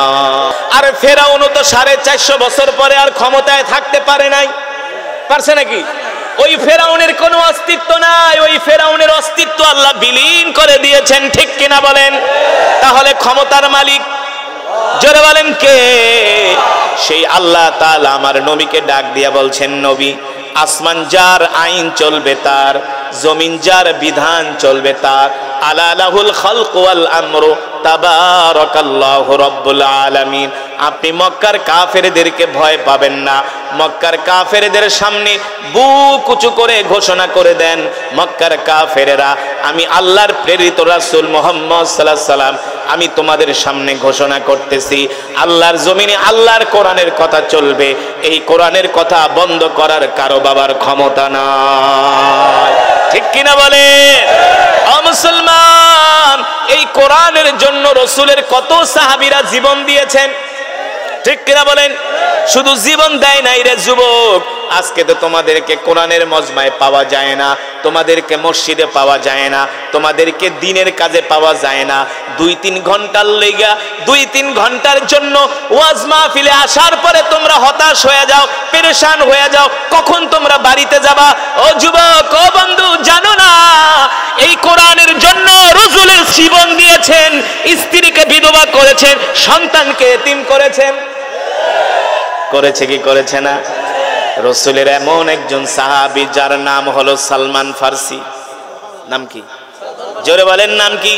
আর ফেরাউনও তো 450 বছর পরে আর ক্ষমতায় থাকতে পারে নাই, পারছে নাকি? ওই ফেরাউনের কোনো অস্তিত্ব নাই, ওই ফেরাউনের অস্তিত্ব আল্লাহ বিলীন করে দিয়েছেন। ঠিক কিনা বলেন? তাহলে ক্ষমতার মালিক জোরে বলেন কে? সেই আল্লাহ তাআলা আমার নবীকে ডাক দিয়া বলছেন, নবী, আসমান যার আইন চলবে তার, জমিন যার বিধান চলবে তার। আলা লাহুল খালকু ওয়াল আমরু তাবারাকাল্লাহু রাব্বুল আলামিন। আপনি মক্কার কাফেরদেরকে ভয় পাবেন না, মক্কার কাফেরদের সামনে বুক উঁচু করে ঘোষণা করে দেন, মক্কার কাফেরেরা, আমি আল্লাহর প্রেরিত রাসূল মুহাম্মদ সাল্লাল্লাহু আলাইহি সাল্লাম, আমি তোমাদের সামনে ঘোষণা করতেছি, আল্লাহর জমিনে আল্লাহর কোরআনের কথা চলবে, এই কোরআনের কথা বন্ধ করার কারো বাবার ক্ষমতা নাই। ঠিক কিনা বলে? ও মুসলমান, এই কোরআনের জন্য রাসূলের কত সাহাবীরা জীবন দিয়েছেন। ঠিক কিনা বলেন? শুধু জীবন দেয় নাই রে যুবক, আজকে তো তোমাদেরকে কোরআনের মজমায় পাওয়া যায় না, তোমাদেরকে মসজিদে পাওয়া যায় না, তোমাদেরকে দিনের কাজে পাওয়া যায় না। 2-3 ঘন্টার লেগা 2-3 ঘন্টার জন্য ওয়াজ মাহফিলে আসার পরে তোমরা হতাশ হয়ে যাও, পেরেশান হয়ে যাও, কখন তোমরা বাড়িতে যাবা? ও যুবক, ও বন্ধু, জানো না এই কোরআনের জন্য রাসূলের জীবন দিয়েছেন, স্ত্রীকে বিধবা করেছেন, সন্তানকে এতিম করেছেন। করেছে কি করেছে না? রাসূলের এমন একজন সাহাবী যার নাম হলো সালমান ফার্সি। নাম কি? জোরে বলেন, নাম কি?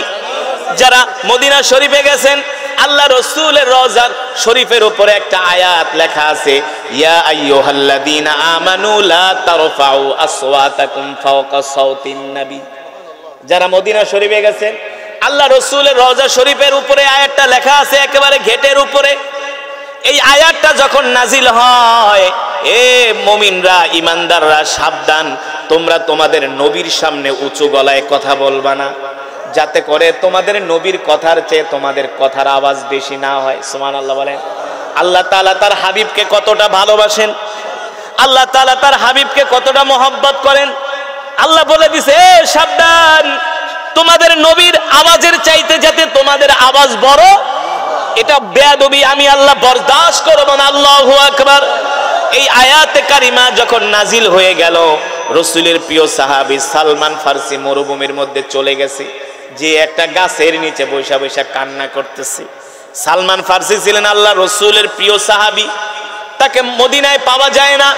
যারা মদিনা শরীফে গেছেন, আল্লাহ রাসূলের রওজা শরীফের উপরে একটা আয়াত লেখা আছে, ইয়া আইয়ুহাল্লাযীনা আমানু লা তারফাউ আসওয়াতাকুম ফাওকা সাওতিন নবী। যারা মদিনা শরীফে গেছেন, আল্লাহ রাসূলের রওজা শরীফের উপরে আয়াতটা লেখা আছে একেবারে গেটের উপরে। এই আয়াতটা যখন নাজিল হয়, এ মুমিনরা, ইমানদাররা, সাবধান, তোমরা তোমাদের নবীর সামনে উঁচু গলায় কথা বলবা না, যাতে করে তোমাদের নবীর কথার চেয়ে তোমাদের কথার আওয়াজ বেশি না হয়। সুবহানাল্লাহ বলেন। আল্লাহ তাআলা তার হাবিবকে কতটা ভালোবাসেন, আল্লাহ তাআলা তার হাবিবকে কতটা মহব্বত করেন। আল্লাহ বলে দিছে, এ সাবধান, তোমাদের নবীর আওয়াজের চাইতে যাতে তোমাদের আওয়াজ বড়, এটা বেয়াদবি আমি আল্লাহ বরদাস্ত করব না। আল্লাহু আকবার। এই আয়াতে কারিমা যখন নাজিল হয়ে গেল, রাসূলের প্রিয় সাহাবী সালমান ফার্সি মরুভূমির মধ্যে চলে গেছে, যে একটা গাছের নিচে বৈশা বৈশা কান্না করতেছে। সালমান ফার্সি ছিলেন আল্লাহ রাসূলের প্রিয় সাহাবী, তাকে মদিনায় পাওয়া যায় না।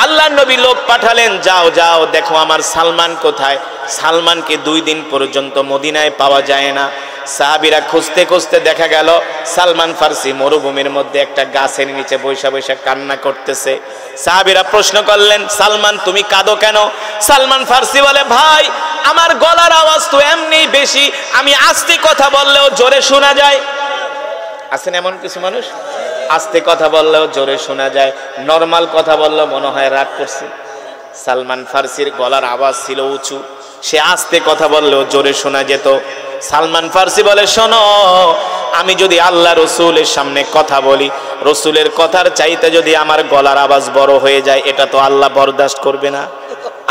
আল্লাহর নবী লোক পাঠালেন, যাও যাও দেখো আমার সালমান কোথায়। সালমানকে 2 দিন পর্যন্ত মদিনায় পাওয়া যায় না। সাহাবীরা খুঁজতে খুঁজতে দেখা গেল সালমান ফার্সি মরুভূমির মধ্যে একটা গাছের নিচে বৈশা বৈশা কান্না করতেছে। সাহাবীরা প্রশ্ন করলেন, সালমান তুমি কাঁদো কেন? সালমান ফার্সি বলে, ভাই আমার গলার আওয়াজ তো এমনি বেশি, আমি আস্তে কথা বললেও জোরে শোনা যায়। আছেন এমন কিছু মানুষ, আস্তে কথা বললেও জোরে শোনা যায়, নরমাল কথা বললেও মনে হয় রাগ করছে। সালমান ফার্সির গলার আওয়াজ ছিল উঁচু, সে আস্তে কথা বললেও জোরে শোনা যেত। সালমান ফার্সি বলে, শোনো, আমি যদি আল্লাহ রসুলের সামনে কথা বলি, রসুলের কথার চাইতে যদি আমার গলার আওয়াজ বড় হয়ে যায়, এটা তো আল্লাহ বরদাস্ত করবে না।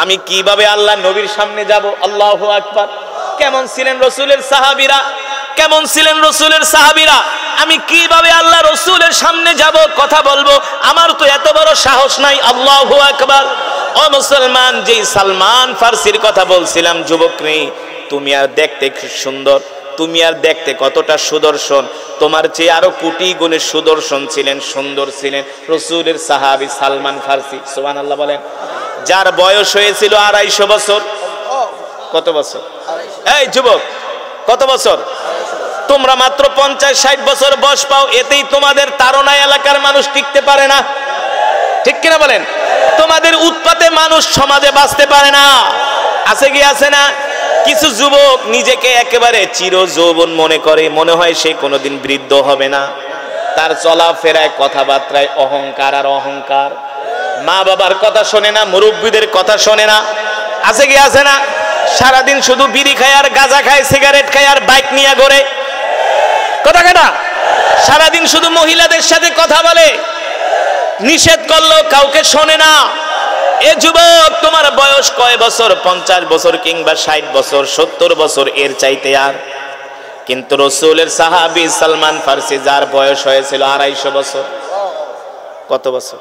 আমি কিভাবে আল্লাহ নবীর সামনে যাব? আল্লাহু আকবার। কেমন ছিলেন রসুলের সাহাবীরা, কেমন ছিলেন রসুলের সাহাবীরা? আমি কিভাবে আল্লাহ রসুলের সামনে যাব, কথা বলবো? আমার তো এত বড় সাহস নাই। আল্লাহু আকবার। ও মুসলমান, যেই সালমান ফার্সির কথা বলছিলাম, যুবক রে, তুমি আর দেখতে সুন্দর, তুমি আর দেখতে কতটা সুদর্শন, তোমার চেয়ে আরো কোটি গুণে সুদর্শন ছিলেন, সুন্দর ছিলেন রসুলের সাহাবী সালমান ফার্সি। সুবহানাল্লাহ বলেন। যার বয়স হয়েছিল 250 বছর। কত বছর? এই যুবক, কত বছর? তোমরা মাত্র 50-60 বছর বয়স পাও, এতেই তোমাদের তাড়না এলাকার মানুষ টিকতে পারে না, ঠিক কিনা বলেন? তোমাদের উৎপাতে মানুষ সমাজে বাঁচতে পারে না। আছে কি আছে না? কিছু যুবক নিজেকে একেবারে চির যৌবন মনে করে, মনে হয় সে কোনোদিন বৃদ্ধ হবে না। তার চলাফেরায়, কথাবার্তায় অহংকার আর অহংকার। মা বাবার কথা শোনে না, মুরব্বীদের কথা শোনে না। আছে কি আছে না? সারাদিন শুধু বিড়ি খায় আর গাঁজা খায়, সিগারেট খায় আর বাইক নিয়ে ঘোরে। কথা কেনা? সারাদিন শুধু মহিলাদের সাথে কথা বলে, নিষেধ করলেও কাউকে শোনে না। এ যুবক, তোমার বয়স কয় বছর? 50 বছর কিংবা 60 বছর, 70 বছর, এর চাইতে আর। কিন্তু রসুলের সাহাবী সালমান ফার্সি, যার বয়স হয়েছিল 250 বছর। কত বছর?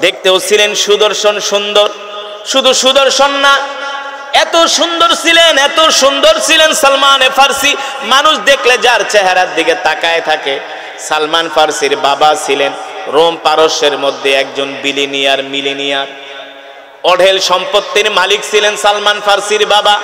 দেখতেও ছিলেন সুদর্শন, সুন্দর। শুধু সুদর্শন না, এত সুন্দর ছিলেন, এত সুন্দর ছিলেন সালমান ফার্সি, মানুষ দেখলে যার চেহারার দিকে তাকায় থাকে। সালমান ফার্সির বাবা ছিলেন রোম পারস্যের মধ্যে একজন মিলিনিয়ার, অঢেল সম্পত্তির মালিক ছিলেন সালমান ফার্সির বাবা।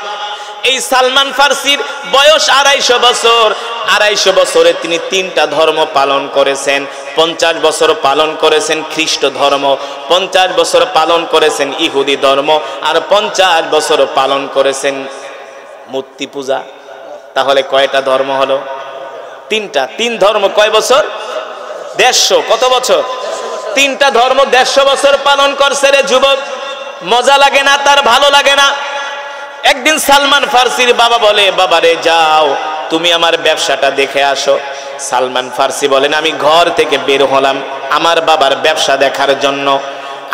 এই সালমান ফার্সির বয়স 250 বছর। 250 বছরে তিনি 3টা ধর্ম পালন করেছেন। 50 বছর পালন করেছেন খ্রিস্ট ধর্ম, 50 বছর পালন করেছেন ইহুদি ধর্ম, আর 50 বছর পালন করেছেন মূর্তি পূজা। তাহলে কয়টা ধর্ম হলো? 3টা। 3 ধর্ম কয় বছর? 150। কত বছর? 3টা ধর্ম 150 বছর পালন করছে রে যুবক। মজা লাগে না, তার ভালো লাগে না। একদিন সালমান ফার্সির বাবা বলে, বাবারে যাও তুমি আমার ব্যবসাটা দেখে আসো। সালমান ফার্সি বলেন, আমি ঘর থেকে বের হলাম আমার বাবার ব্যবসা দেখার জন্য।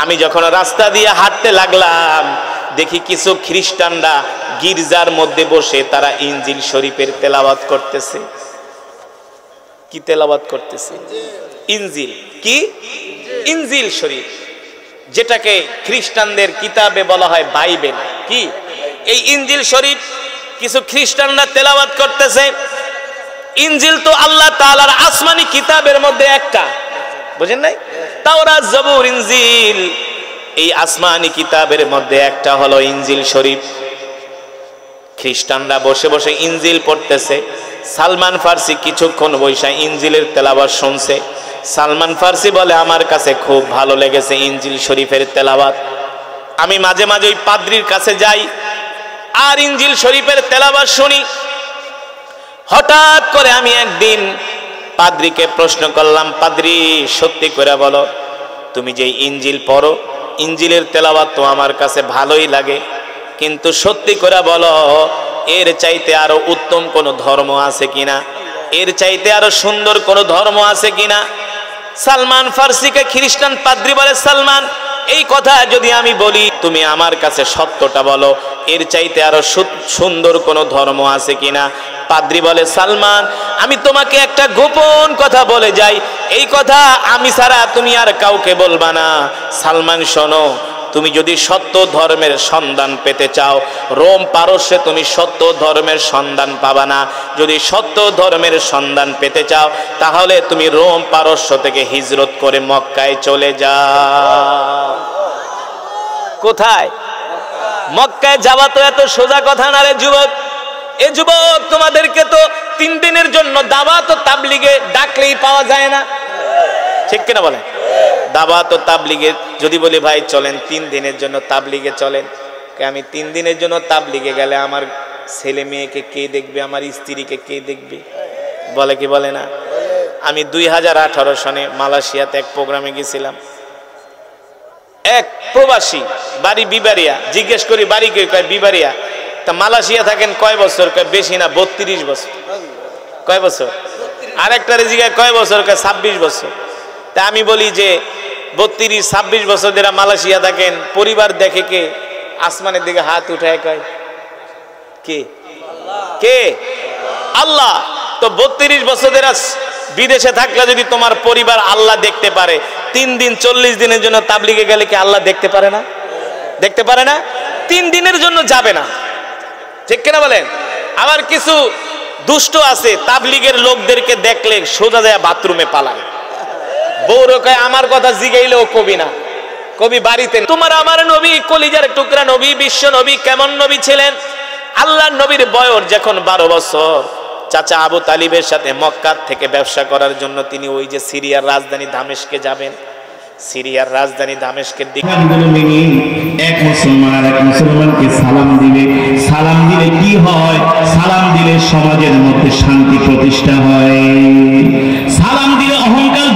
আমি যখন রাস্তা দিয়ে হাঁটতে লাগলাম, দেখি কিছু খ্রিস্টানরা গির্জার মধ্যে বসে তারা ইনজিল শরীফের তেলাওয়াত করতেছে। কি তেলাওয়াত করতেছে? ইনজিল। কি? ইনজিল শরীফ, যেটাকে খ্রিস্টানদের কিতাবে বলা হয় বাইবেল। কি? এই ইনজিল শরীফ কিছু খ্রিস্টানরা তেলাওয়াত করতেছে। ইনজিল তো আল্লাহ তাআলার আসমানি কিতাবের মধ্যে একটা, বুঝেন নাই? তাওরাত, জবুর, ইনজিল, এই আসমানি কিতাবের মধ্যে একটা হলো ইনজিল শরীফ। খ্রিস্টানরা বসে বসে ইনজিল পড়তেছে। সালমান ফার্সি কিছুক্ষণ বৈশা ইনজিলের তেলাওয়াত শুনছে। সালমান ফার্সি বলে, আমার কাছে খুব ভালো লেগেছে ইনজিল শরীফের তেলাওয়াত। আমি মাঝে মাঝে ওই পাদ্রীর কাছে যাই আর ইনজিল শরীফের তেলাওয়াত শুনি। হঠাৎ করে আমি একদিন পাদ্রীকে প্রশ্ন করলাম, পাদ্রী সত্যি করে বলো, তুমি যে ইনজিল পড়ো, ইনজিলের তেলাওয়াত তো আমার কাছে ভালোই লাগে, কিন্তু সত্যি করে বলো এর চাইতে আরো উত্তম কোন ধর্ম আছে কিনা, এর চাইতে আরো সুন্দর কোন ধর্ম আছে কিনা? সালমান ফার্সিকে খ্রিস্টান পাদ্রী বলে, সালমান, এই কথা যদি আমি বলি, তুমি আমার কাছে সত্যটা বলো, এর চাইতে আরো সুন্দর কোন ধর্ম আছে কিনা? পাদ্রী বলে, সালমান, আমি তোমাকে একটা গোপন কথা বলে যাই, এই কথা আমি ছাড়া তুমি আর কাউকে বলবা না। সালমান শোনো, তুমি যদি সত্য ধর্মের সন্ধান পেতে চাও, রোম পারস্যে তুমি সত্য ধর্মের সন্ধান পাবা না। যদি সত্য ধর্মের সন্ধান পেতে চাও, তাহলে তুমি রোম পারস্য থেকে হিজরত করে মক্কায় চলে যাও। কোথায়? মক্কায় যাওয়া তো এত সোজা কথা না রে যুবক। এ যুবক, তোমাদেরকে তো 3 দিনের জন্য দাওয়াত ও তাবলীগে ডাকলেই পাওয়া যায় না, ঠিক কিনা বলেন? দাওয়াত ও তাবলীগে যদি বলি ভাই চলেন 3 দিনের জন্য তাবলীগে চলেন, আমি 3 দিনের জন্য তাবলীগে গেলে আমার ছেলে মেয়েকে কে দেখবে, আমার স্ত্রীকে কে দেখবে? বলে কি বলে না? আমি 2018 সনে মালয়েশিয়াতে এক প্রোগ্রামে গেছিলাম। এক প্রবাসী, বাড়ি বিবারিয়া, জিজ্ঞেস করি বাড়ি কে, কয় বিবারিয়া। তা মালয়েশিয়া থাকেন কয় বছর? কয় বেশি না, 32 বছর। কয় বছর? আরেকটারে জিজ্ঞাসা কয় বছর? কয় 26 বছর। তা আমি বলি যে 32-26 বছর যারা মালয়েশিয়া থাকেন, পরিবার দেখে কে? আসমানের দিকে হাত উঠায় কয় কে? কে? আল্লাহ। তো 32 বছর যারা বিদেশে থাকলে যদি তোমার পরিবার আল্লাহ দেখতে পারে, 3 দিন 40 দিনের জন্য তাবলীগে গেলে কি আল্লাহ দেখতে পারে না? দেখতে পারে না? 3 দিনের জন্য যাবে না, ঠিক কিনা বলেন? আবার কিছু দুষ্ট আছে, তাবলীগের লোকদেরকে দেখলে সোজা যায় বাথরুমে পালায়। বউর কয় আমার কথা জিগাইলেও কবি না, কবি বাড়িতে। তোমার আমার নবী, কলিজার টুকরা নবী, বিশ্ব নবী কেমন নবী ছিলেন? আল্লাহর নবীর বয়স যখন 12 বছর, চাচা আবু তালিবের সাথে মক্কা থেকে ব্যবসা করার জন্য তিনি ওই যে সিরিয়ার রাজধানী দামেস্কে যাবেন। সিরিয়ার রাজধানী দামেস্কের দিকে এক মুসলমান আর এক মুসলমানকে সালাম দিলে, সালাম দিলে কি হয়? সালাম দিলে সমাজের মধ্যে শান্তি প্রতিষ্ঠা হয়। সালাম দিলে অহংকার